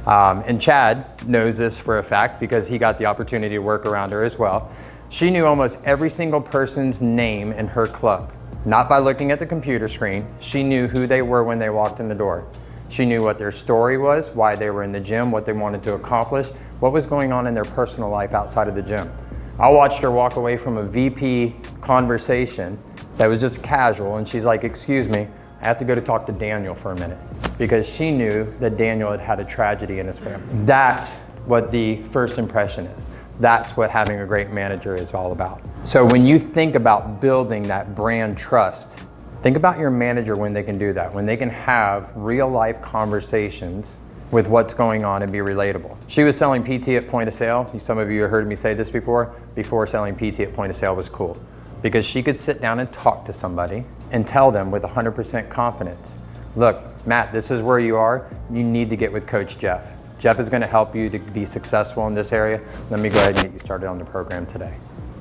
And Chad knows this for a fact because he got the opportunity to work around her as well. She knew almost every single person's name in her club. Not by looking at the computer screen. She knew who they were when they walked in the door. She knew what their story was, why they were in the gym, what they wanted to accomplish, what was going on in their personal life outside of the gym. I watched her walk away from a VP conversation that was just casual, and she's like, excuse me, I have to go to talk to Daniel for a minute, because she knew that Daniel had had a tragedy in his family. That's what the first impression is. That's what having a great manager is all about. So when you think about building that brand trust, think about your manager when they can do that, when they can have real life conversations with what's going on and be relatable. She was selling PT at point of sale. Some of you have heard me say this before selling PT at point of sale was cool, because she could sit down and talk to somebody and tell them with 100% confidence, look, Matt, this is where you are. You need to get with Coach Jeff. Jeff is gonna help you to be successful in this area. Let me go ahead and get you started on the program today.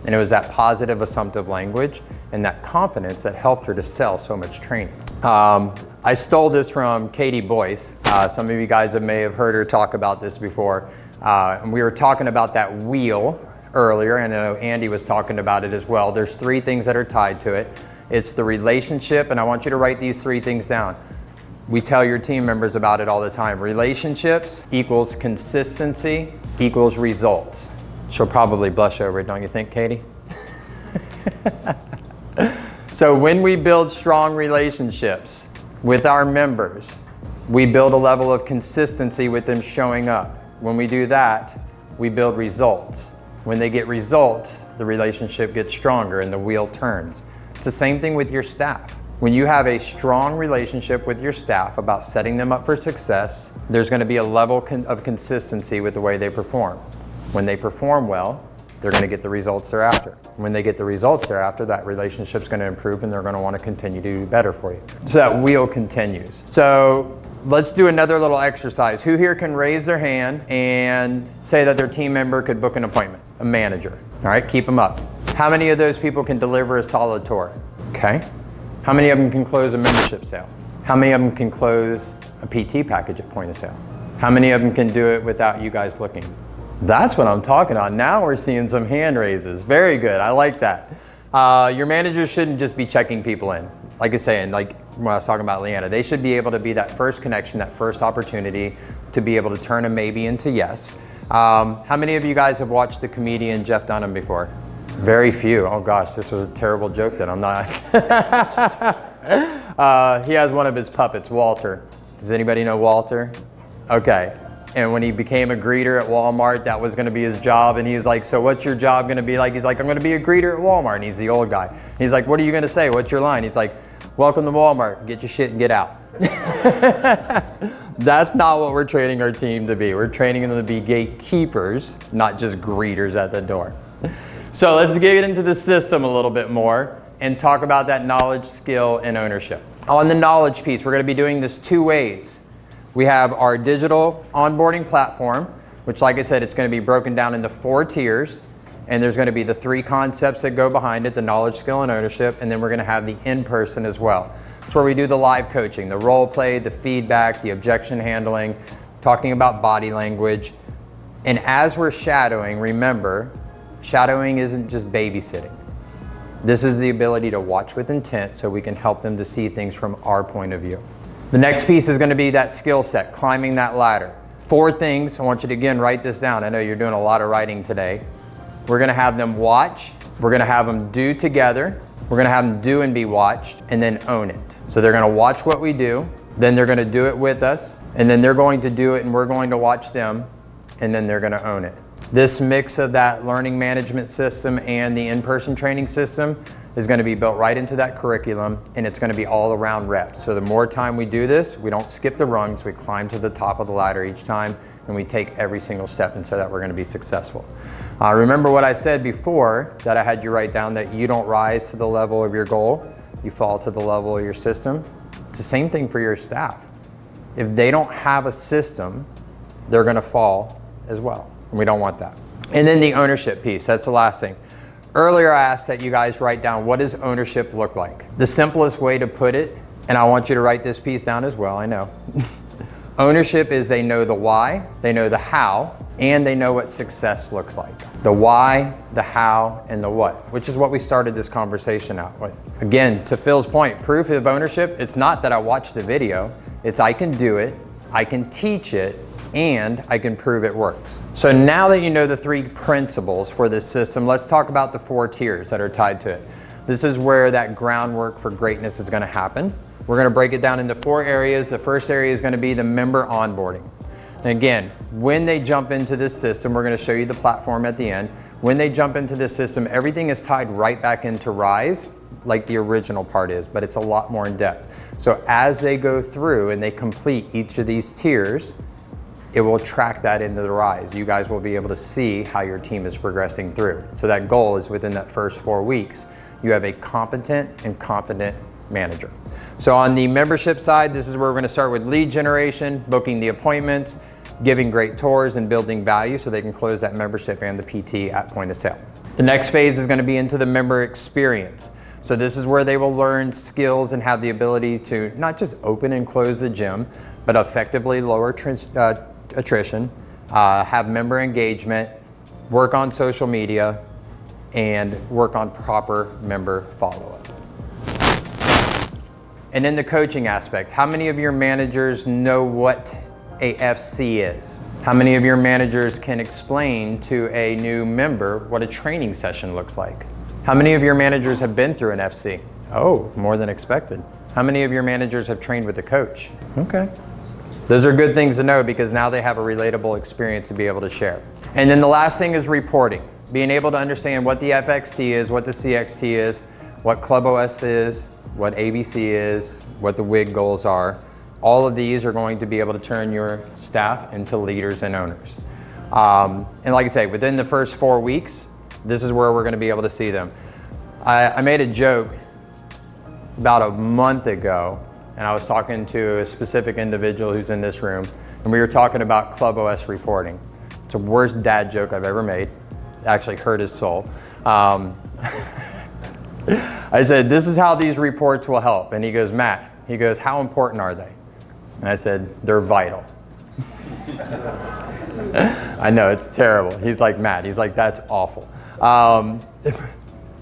And it was that positive, assumptive language and that confidence that helped her to sell so much training. I stole this from Katie Boyce. Some of you guys may have heard her talk about this before. And we were talking about that wheel earlier, and I know Andy was talking about it as well. There's 3 things that are tied to it. It's the relationship, and I want you to write these 3 things down. We tell your team members about it all the time. Relationships equals consistency equals results. She'll probably blush over it, don't you think, Katie? So when we build strong relationships with our members, we build a level of consistency with them showing up. When we do that, we build results. When they get results, the relationship gets stronger and the wheel turns. It's the same thing with your staff. When you have a strong relationship with your staff about setting them up for success, there's going to be a level of consistency with the way they perform. When they perform well, they're going to get the results they're after. When they get the results they're after, that relationship's going to improve and they're going to want to continue to do better for you. So that wheel continues. So let's do another little exercise. Who here can raise their hand and say that their team member could book an appointment? A manager. All right, keep them up. How many of those people can deliver a solid tour? Okay. How many of them can close a membership sale? How many of them can close a PT package at point of sale? How many of them can do it without you guys looking? That's what I'm talking about. Now we're seeing some hand raises. Very good. I like that. Your managers shouldn't just be checking people in. Like I was saying, like when I was talking about Leanna, they should be able to be that first connection, that first opportunity to be able to turn a maybe into yes. How many of you guys have watched the comedian Jeff Dunham before? Very few. Oh gosh, this was a terrible joke that I'm not. He has one of his puppets, Walter. Does anybody know Walter? Okay. And when he became a greeter at Walmart, that was going to be his job. And he's like, so what's your job going to be like? He's like, I'm going to be a greeter at Walmart. And he's the old guy. He's like, what are you going to say? What's your line? He's like, welcome to Walmart. Get your shit and get out. That's not what we're training our team to be. We're training them to be gatekeepers, not just greeters at the door. So let's get into the system a little bit more and talk about that knowledge, skill, and ownership. On the knowledge piece, we're going to be doing this 2 ways. We have our digital onboarding platform, which, like I said, it's going to be broken down into 4 tiers. And there's going to be the 3 concepts that go behind it, the knowledge, skill, and ownership. And then we're going to have the in-person as well. It's where we do the live coaching, the role play, the feedback, the objection handling, talking about body language. And as we're shadowing, remember, shadowing isn't just babysitting. This is the ability to watch with intent so we can help them to see things from our point of view. The next piece is going to be that skill set, climbing that ladder. 4 things. I want you to, again, write this down. I know you're doing a lot of writing today. We're going to have them watch. We're going to have them do together. We're going to have them do and be watched, and then own it. So they're going to watch what we do. Then they're going to do it with us. And then they're going to do it, and we're going to watch them. And then they're going to own it. This mix of that learning management system and the in-person training system is going to be built right into that curriculum, and it's going to be all around reps. So the more time we do this, we don't skip the rungs, we climb to the top of the ladder each time, and we take every single step and so that we're going to be successful. Remember what I said before that I had you write down, that you don't rise to the level of your goal, you fall to the level of your system. It's the same thing for your staff. If they don't have a system, they're going to fall as well, and we don't want that. And then the ownership piece, that's the last thing. Earlier I asked that you guys write down, what does ownership look like? The simplest way to put it, and I want you to write this piece down as well, I know. Ownership is they know the why, they know the how, and they know what success looks like. The why, the how, and the what, which is what we started this conversation out with. Again, to Phil's point, proof of ownership, it's not that I watched the video, it's I can do it, I can teach it, and I can prove it works. So now that you know the 3 principles for this system, let's talk about the 4 tiers that are tied to it. This is where that groundwork for greatness is going to happen. We're going to break it down into 4 areas. The first area is going to be the member onboarding. And again, when they jump into this system, we're going to show you the platform at the end. When they jump into this system, everything is tied right back into Rise, like the original part is, but it's a lot more in depth. So as they go through and they complete each of these tiers, it will track that into the rise. You guys will be able to see how your team is progressing through. So that goal is within that first 4 weeks, you have a competent and confident manager. So on the membership side, this is where we're going to start with lead generation, booking the appointments, giving great tours, and building value so they can close that membership and the PT at point of sale. The next phase is going to be into the member experience. So this is where they will learn skills and have the ability to not just open and close the gym, but effectively lower attrition, have member engagement, work on social media, and work on proper member follow-up. And then the coaching aspect. How many of your managers know what a FC is? How many of your managers can explain to a new member what a training session looks like? How many of your managers have been through an FC? Oh, more than expected. How many of your managers have trained with a coach? Okay. Those are good things to know because now they have a relatable experience to be able to share. And then the last thing is reporting. Being able to understand what the FXT is, what the CXT is, what Club OS is, what ABC is, what the WIG goals are. All of these are going to be able to turn your staff into leaders and owners. And like I say, within the first 4 weeks, this is where we're going to be able to see them. I made a joke about a month ago, and I was talking to a specific individual who's in this room, and we were talking about Club OS reporting. It's the worst dad joke I've ever made. It actually hurt his soul. I said, this is how these reports will help. And he goes, Matt, he goes, how important are they? And I said, they're vital. I know, it's terrible. He's like, Matt, he's like, that's awful.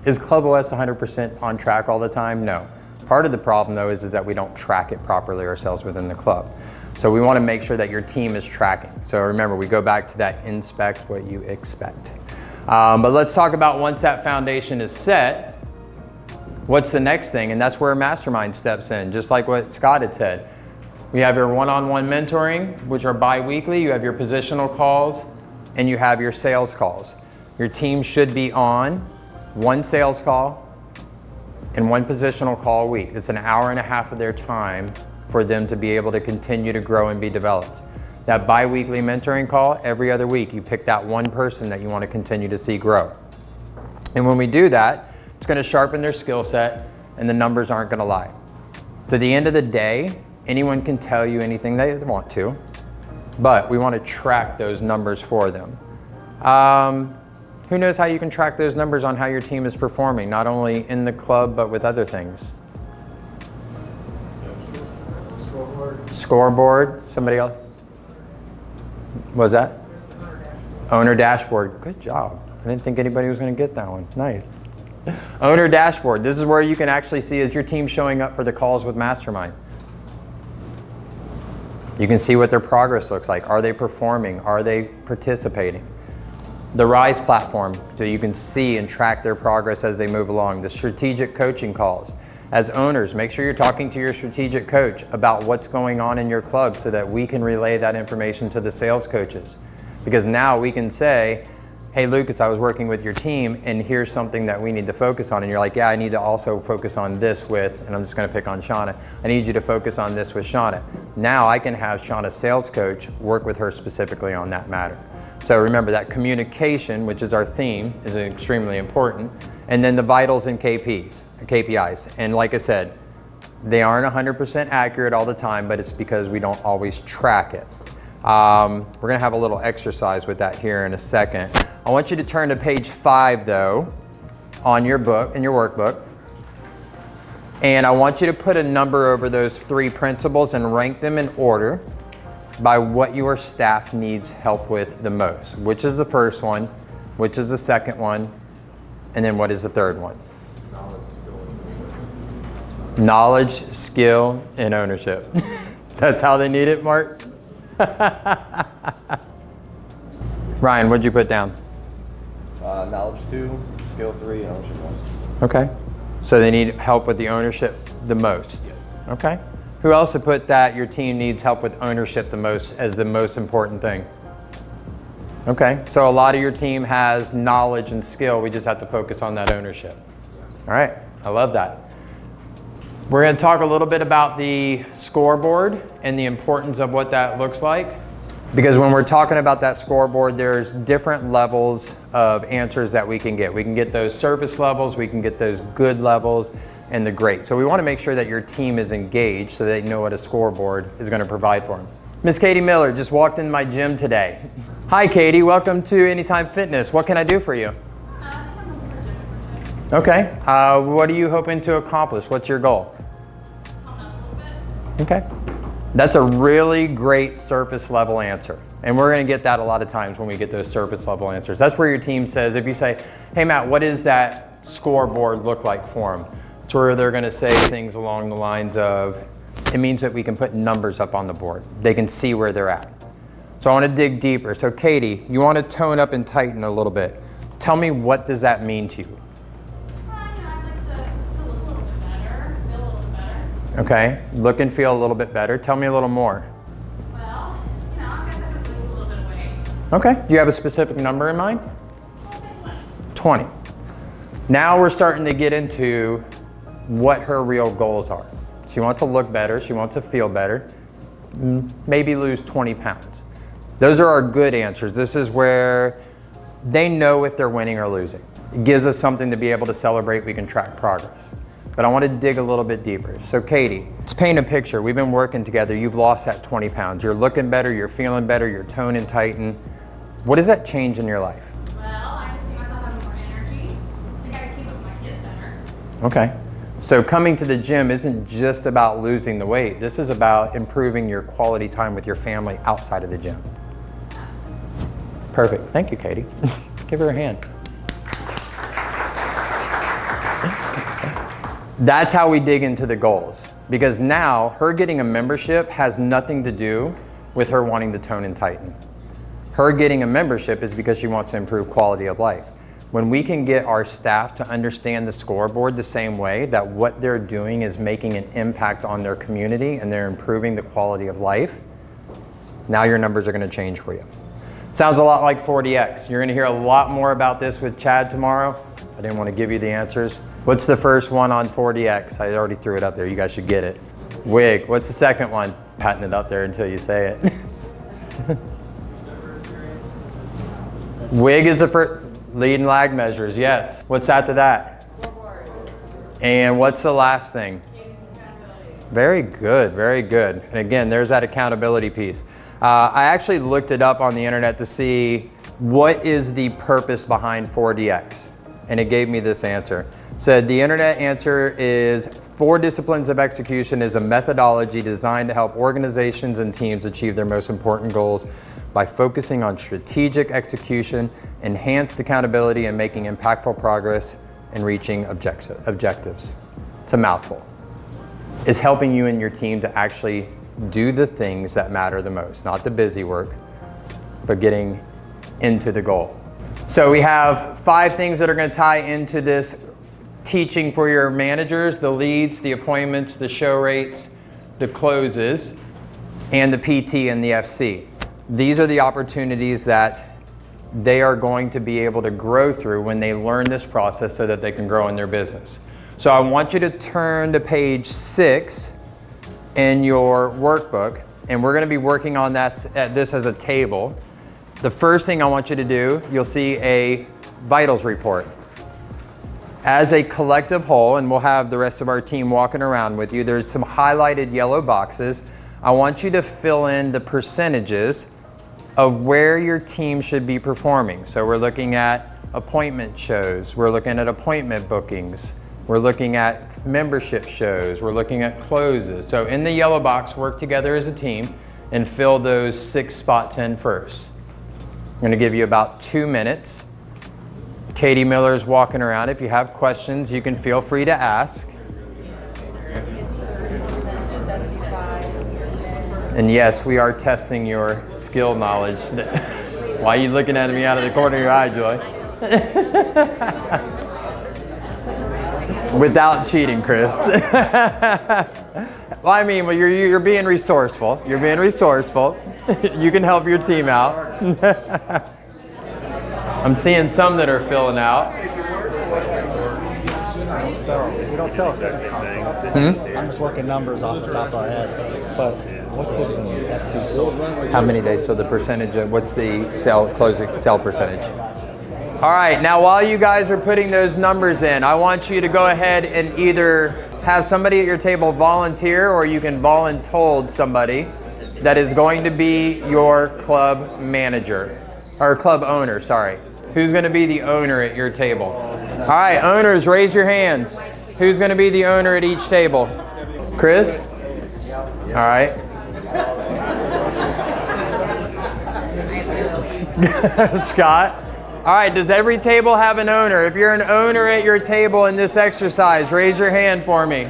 Is Club OS 100% on track all the time? No. Part of the problem though is that we don't track it properly ourselves within the club. So we want to make sure that your team is tracking. So remember, we go back to that inspect what you expect. But let's talk about once that foundation is set, what's the next thing? And that's where Mastermind steps in, just like what Scott had said. We have your one-on-one mentoring, which are bi-weekly. You have your positional calls, and you have your sales calls. Your team should be on 1 sales call and 1 positional call a week. It's an hour and a half of their time for them to be able to continue to grow and be developed. That bi-weekly mentoring call, every other week, you pick that one person that you want to continue to see grow. And when we do that, it's going to sharpen their skill set, and the numbers aren't going to lie. To the end of the day, anyone can tell you anything they want to, but we want to track those numbers for them. Who knows how you can track those numbers on how your team is performing, not only in the club, but with other things? Scoreboard. Somebody else? What was that? Owner dashboard. Good job. I didn't think anybody was going to get that one. Nice. Owner dashboard. This is where you can actually see is your team showing up for the calls with Mastermind. You can see what their progress looks like. Are they performing? Are they participating? The Rise platform, so you can see and track their progress as they move along. The strategic coaching calls. As owners, make sure you're talking to your strategic coach about what's going on in your club so that we can relay that information to the sales coaches. Because now we can say, hey Lucas, I was working with your team and here's something that we need to focus on. And you're like, yeah, I need to also focus on this with, and I'm just gonna pick on Shauna. I need you to focus on this with Shauna. Now I can have Shauna's sales coach work with her specifically on that matter. So remember that communication, which is our theme, is extremely important. And then the vitals and KPIs. And like I said, they aren't 100% accurate all the time, but it's because we don't always track it. We're gonna have a little exercise with that here in a second. I want you to turn to page 5 though, on your book, in your workbook. And I want you to put a number over those 3 principles and rank them in order by what your staff needs help with the most. Which is the first one, which is the second one, and then what is the third one? Knowledge, skill, and ownership. That's how they need it, Mark? Ryan, what'd you put down? Knowledge 2, skill 3, and ownership 1. Okay. So they need help with the ownership the most? Yes. Okay. Who else had put that your team needs help with ownership the most as the most important thing? Okay. So a lot of your team has knowledge and skill. We just have to focus on that ownership. All right. I love that. We're going to talk a little bit about the scoreboard and the importance of what that looks like. Because when we're talking about that scoreboard, there's different levels of answers that we can get. We can get those surface levels, we can get those good levels, and the great. So we want to make sure that your team is engaged so they know what a scoreboard is going to provide for them. Miss Katie Miller just walked in my gym today. Hi Katie, welcome to Anytime Fitness. What can I do for you? Okay, what are you hoping to accomplish? What's your goal? Okay. That's a really great surface level answer. And we're gonna get that a lot of times when we get those surface level answers. That's where your team says, if you say, hey Matt, what does that scoreboard look like for them? It's where they're gonna say things along the lines of, it means that we can put numbers up on the board. They can see where they're at. So I wanna dig deeper. So Katie, you wanna tone up and tighten a little bit. Tell me, what does that mean to you? Okay, look and feel a little bit better. Tell me a little more. Well, I guess I could lose a little bit of weight. Okay, do you have a specific number in mind? We'll say 20. 20. Now we're starting to get into what her real goals are. She wants to look better, she wants to feel better, maybe lose 20 pounds. Those are our good answers. This is where they know if they're winning or losing. It gives us something to be able to celebrate, we can track progress. But I want to dig a little bit deeper. So Katie, let's paint a picture. We've been working together. You've lost that 20 pounds. You're looking better, you're feeling better, you're tone and tighten. What does that change in your life? Well, I can see myself having more energy. I think I can keep up with my kids better. Okay. So coming to the gym isn't just about losing the weight. This is about improving your quality time with your family outside of the gym. Perfect. Thank you, Katie. Give her a hand. That's how we dig into the goals, because now her getting a membership has nothing to do with her wanting to tone and tighten. Her getting a membership is because she wants to improve quality of life. When we can get our staff to understand the scoreboard the same way, that what they're doing is making an impact on their community and they're improving the quality of life, now your numbers are going to change for you. Sounds a lot like 40X. You're going to hear a lot more about this with Chad tomorrow. I didn't want to give you the answers. What's the first one on 40X? I already threw it up there. You guys should get it. WIG. What's the second one? Patting it up there until you say it. WIG is the first. Lead and lag measures, yes. What's after that? And what's the last thing? Very good, very good. And again, there's that accountability piece. I actually looked it up on the internet to see what is the purpose behind 4DX. And it gave me this answer. It said the internet answer is 4 disciplines of execution is a methodology designed to help organizations and teams achieve their most important goals by focusing on strategic execution, enhanced accountability, and making impactful progress in reaching objectives. It's a mouthful. It's helping you and your team to actually do the things that matter the most, not the busy work, but getting into the goal. So we have 5 things that are going to tie into this teaching for your managers: the leads, the appointments, the show rates, the closes, and the PT and the FC. These are the opportunities that they are going to be able to grow through when they learn this process so that they can grow in their business. So I want you to turn to page 6 in your workbook, and we're going to be working on this as a table. The first thing I want you to do, you'll see a vitals report. As a collective whole, and we'll have the rest of our team walking around with you, there's some highlighted yellow boxes. I want you to fill in the percentages of where your team should be performing. So we're looking at appointment shows, we're looking at appointment bookings, we're looking at membership shows, we're looking at closes. So in the yellow box, work together as a team and fill those 6 spots in first. I'm going to give you about 2 minutes. Katie Miller's walking around. If you have questions, you can feel free to ask. And yes, we are testing your skill knowledge. Why are you looking at me out of the corner of your eye, Joy? Without cheating, Chris. Well, I mean, you're being resourceful. You're being resourceful. You can help your team out. I'm seeing some that are filling out. We don't sell a fitness console. I'm just working numbers off the top of our head. But what's this one? FC sold. How many days? So the percentage of what's the closing sell percentage? All right, now while you guys are putting those numbers in, I want you to go ahead and either have somebody at your table volunteer, or you can voluntold somebody that is going to be your club manager, or club owner, sorry. Who's going to be the owner at your table? All right, owners, raise your hands. Who's going to be the owner at each table? Chris? All right. Scott? All right, does every table have an owner? If you're an owner at your table in this exercise, raise your hand for me.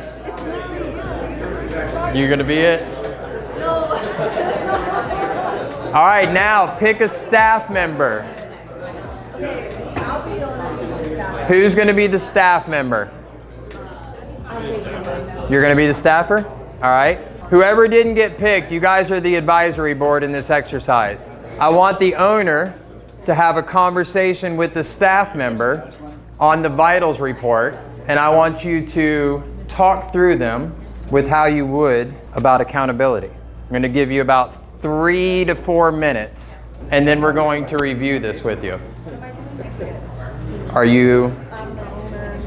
You're going to be it? All right, now pick a staff member. Who's going to be the staff member? You're going to be the staffer? All right. Whoever didn't get picked, you guys are the advisory board in this exercise. I want the owner to have a conversation with the staff member on the vitals report, and I want you to talk through them with how you would about accountability. I'm going to give you about 3 to 4 minutes, and then we're going to review this with you. Are you?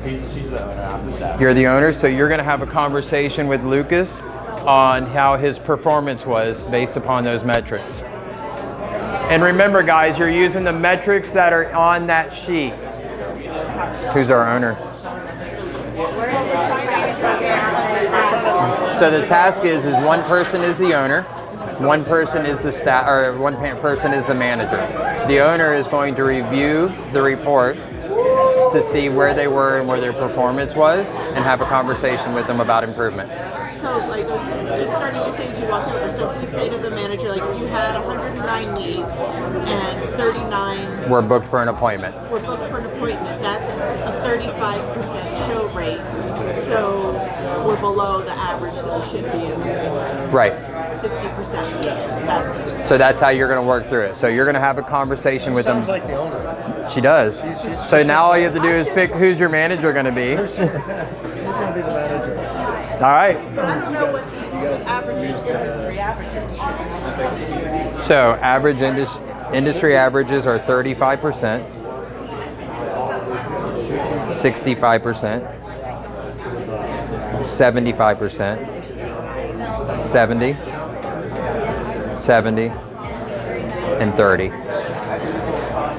She's the owner, I'm the staff. You're the owner, so you're going to have a conversation with Lucas on how his performance was based upon those metrics. And remember, guys, you're using the metrics that are on that sheet. Who's our owner? So the task is one person is the owner, one person is the staff, or one person is the manager. The owner is going to review the report to see where they were and where their performance was, and have a conversation with them about improvement. So, like, just starting to say as you walk over, so if we say to the manager, like, you had 109 leads and 39 We're booked for an appointment. were booked for an appointment, that's a 35% show rate. So we're below the average that we should be in. Right. 60%. So that's how you're going to work through it. So you're going to have a conversation with them. Sounds like the owner. She does. So now all you have to do is pick who's your manager going to be. She's going to be the manager. All right. But I don't know what these averages, industry averages. So average industry averages are 35%, 65%, 75%, 70, 70, and 30.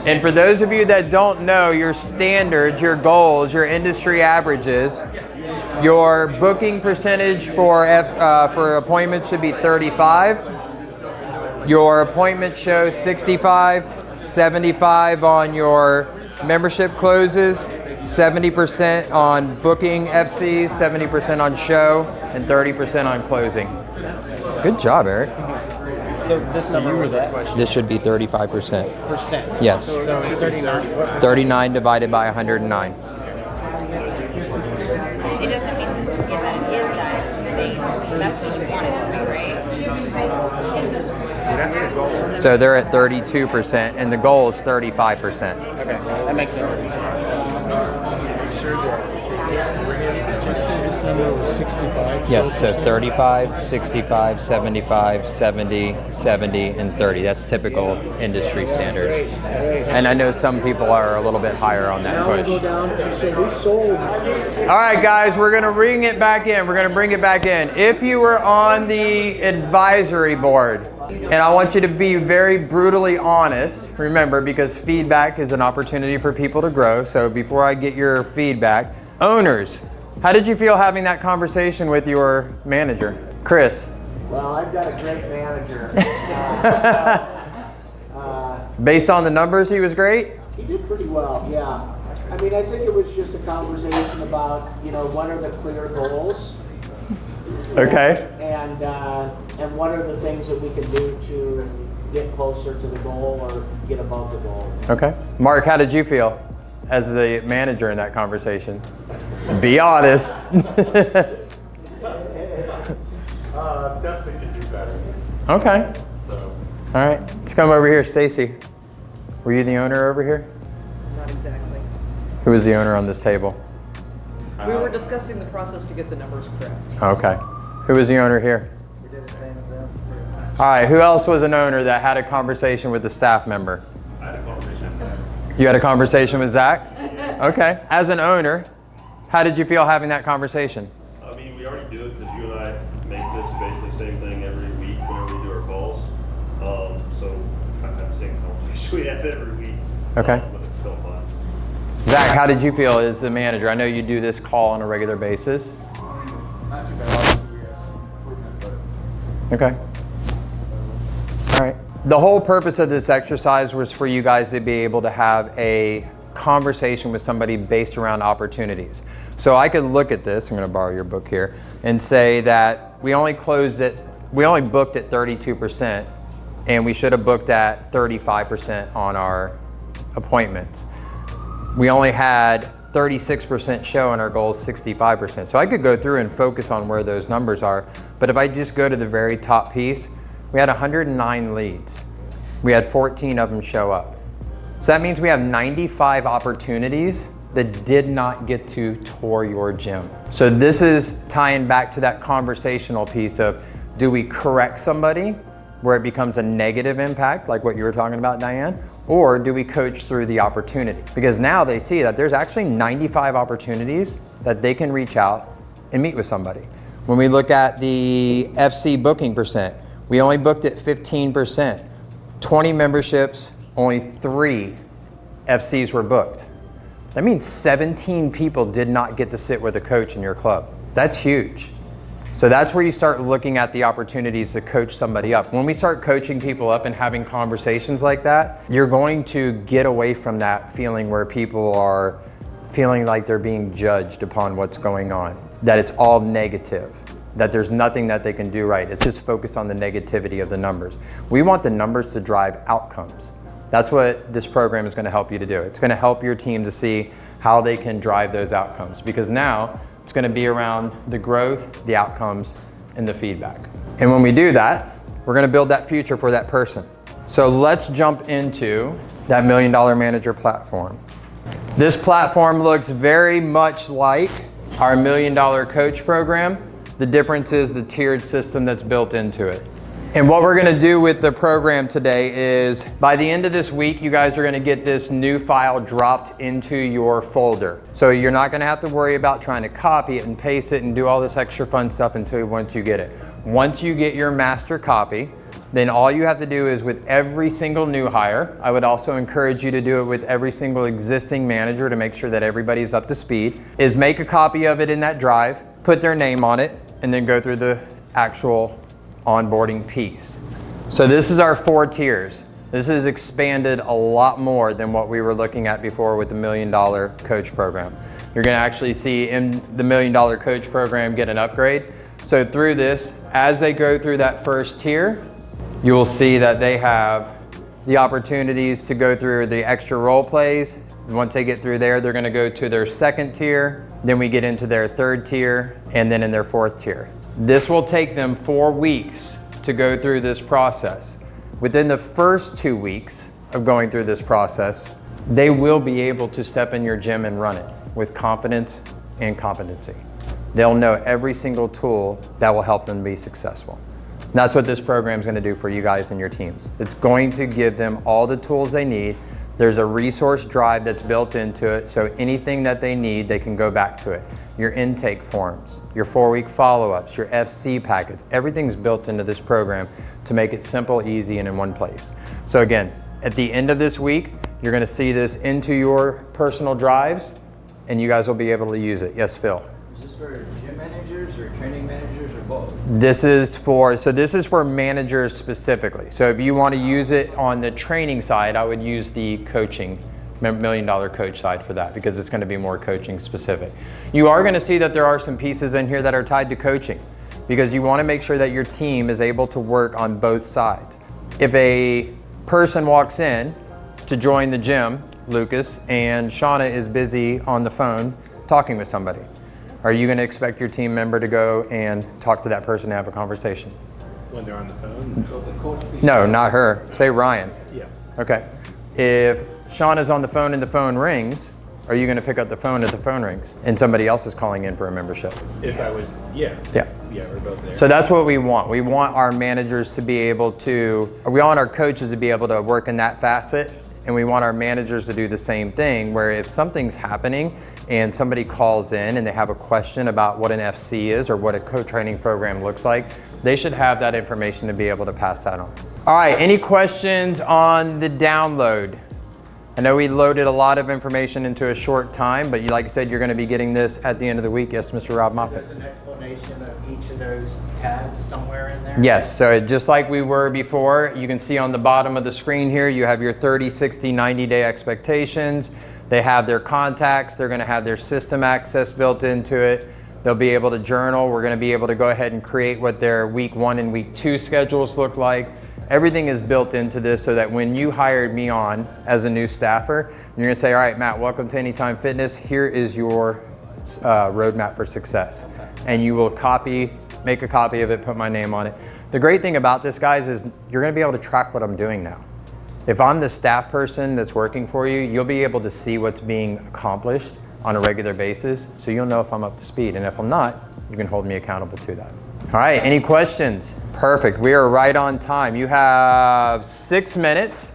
And for those of you that don't know, your standards, your goals, your industry averages, your booking percentage for appointments should be 35. Your appointments show 65, 75 on your membership closes, 70% on booking FCs, 70% on show, and 30% on closing. Good job, Eric. So this number was that? This should be 35%. Percent. Yes. So it's 39. 39 divided by 109. It doesn't mean that it is that. It's saying that's what you want it to be, right? That's the goal. So they're at 32%, and the goal is 35%. Okay, that makes sense. This number was 65. Yes, so 35, 65, 75, 70, 70, and 30. That's typical industry standards. And I know some people are a little bit higher on that Now we push. go down to say we sold. All right, guys, we're going to bring it back in. We're going to bring it back in. If you were on the advisory board, and I want you to be very brutally honest, remember, because feedback is an opportunity for people to grow. So before I get your feedback, owners, how did you feel having that conversation with your manager? Chris? Well, I've got a great manager. Based on the numbers, he was great? He did pretty well, yeah. I mean, I think it was just a conversation about, what are the clear goals? Okay. And what are the things that we can do to get closer to the goal or get above the goal? Okay. Mark, how did you feel as the manager in that conversation? Be honest. Definitely could do better. Okay. So. All right. Let's come over here. Stacy, were you the owner over here? Not exactly. Who was the owner on this table? We were discussing the process to get the numbers correct. Okay. Who was the owner here? We did the same as them. All right, who else was an owner that had a conversation with a staff member? I had a conversation with Zach. You had a conversation with Zach? Okay. As an owner, how did you feel having that conversation? I mean, we already do it because you and I make this basically the same thing every week whenever we do our calls. So kind of have the same conversation we have every week. Okay. But it's still fun. Zach, how did you feel as the manager? I know you do this call on a regular basis. Not too bad. Obviously, we have some improvement, but Okay. All right. The whole purpose of this exercise was for you guys to be able to have a conversation with somebody based around opportunities. So I could look at this, I'm going to borrow your book here, and say that we only booked at 32%, and we should have booked at 35% on our appointments. We only had 36% show and our goal is 65%. So I could go through and focus on where those numbers are, but if I just go to the very top piece, we had 109 leads. We had 14 of them show up. So that means we have 95 opportunities that did not get to tour your gym. So this is tying back to that conversational piece of, do we correct somebody where it becomes a negative impact, like what you were talking about, Diane? Or do we coach through the opportunity? Because now they see that there's actually 95 opportunities that they can reach out and meet with somebody. When we look at the FC booking percent, we only booked at 15%. 20 memberships, only 3 FCs were booked. That means 17 people did not get to sit with a coach in your club. That's huge. So that's where you start looking at the opportunities to coach somebody up. When we start coaching people up and having conversations like that, you're going to get away from that feeling where people are feeling like they're being judged upon what's going on, that it's all negative, that there's nothing that they can do right. It's just focused on the negativity of the numbers. We want the numbers to drive outcomes. That's what this program is going to help you to do. It's going to help your team to see how they can drive those outcomes, because now it's going to be around the growth, the outcomes, and the feedback. And when we do that, we're going to build that future for that person. So let's jump into that $1 Million Manager platform. This platform looks very much like our $1 Million Coach program. The difference is the tiered system that's built into it. And what we're going to do with the program today is, by the end of this week, you guys are going to get this new file dropped into your folder. So you're not going to have to worry about trying to copy it and paste it and do all this extra fun stuff until once you get it. Once you get your master copy, then all you have to do is, with every single new hire, I would also encourage you to do it with every single existing manager to make sure that everybody's up to speed, is make a copy of it in that drive, put their name on it, and then go through the actual onboarding piece. So this is our 4 tiers. This has expanded a lot more than what we were looking at before with the $1 Million Coach program. You're going to actually see in the $1 Million Coach program get an upgrade. So through this, as they go through that first tier, you will see that they have the opportunities to go through the extra role plays. Once they get through there, they're going to go to their 2nd tier. Then we get into their 3rd tier, and then in their 4th tier. This will take them 4 weeks to go through this process. Within the first 2 weeks of going through this process, they will be able to step in your gym and run it with confidence and competency. They'll know every single tool that will help them be successful. And that's what this program is going to do for you guys and your teams. It's going to give them all the tools they need. There's a resource drive that's built into it, so anything that they need, they can go back to it. Your intake forms, your 4-week follow-ups, your FC packets, everything's built into this program to make it simple, easy, and in one place. So again, at the end of this week, you're going to see this into your personal drives, and you guys will be able to use it. Yes, Phil? Is this for gym managers or training managers or both? This is for managers specifically. So if you want to use it on the training side, I would use the coaching $1 Million Coach side for that, because it's going to be more coaching specific. You are going to see that there are some pieces in here that are tied to coaching, because you want to make sure that your team is able to work on both sides. If a person walks in to join the gym, Lucas, and Shauna is busy on the phone talking with somebody, are you going to expect your team member to go and talk to that person and have a conversation? When they're on the phone? So the coach No, not her. Say Ryan. Yeah. Okay. If Sean is on the phone and the phone rings, Are you going to pick up the phone if the phone rings and somebody else is calling in for a membership? If I was, yeah, we're both there. So that's what we want. We want our managers to be able to, we want our coaches to be able to work in that facet, and we want our managers to do the same thing, where if something's happening and somebody calls in and they have a question about what an FC is or what a co-training program looks like, they should have that information to be able to pass that on. All right, any questions on the download? I know we loaded a lot of information into a short time, but like I said, you're going to be getting this at the end of the week. Yes, Mr. Rob Moffett. There's an explanation of each of those tabs somewhere in there? Yes, so just like we were before, you can see on the bottom of the screen here, you have your 30, 60, 90-day expectations. They have their contacts. They're going to have their system access built into it. They'll be able to journal. We're going to be able to go ahead and create what their week 1 and week 2 schedules look like. Everything is built into this so that when you hired me on as a new staffer, you're going to say, all right, Matt, welcome to Anytime Fitness. Here is your roadmap for success. And you will make a copy of it, put my name on it. The great thing about this, guys, is you're going to be able to track what I'm doing now. If I'm the staff person that's working for you, you'll be able to see what's being accomplished on a regular basis, so you'll know if I'm up to speed. And if I'm not, you can hold me accountable to that. All right, any questions? Perfect, we are right on time. You have 6 minutes.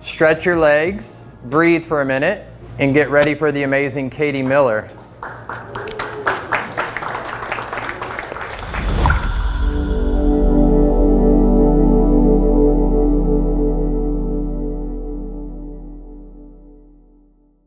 Stretch your legs, breathe for a minute, and get ready for the amazing Katie Miller.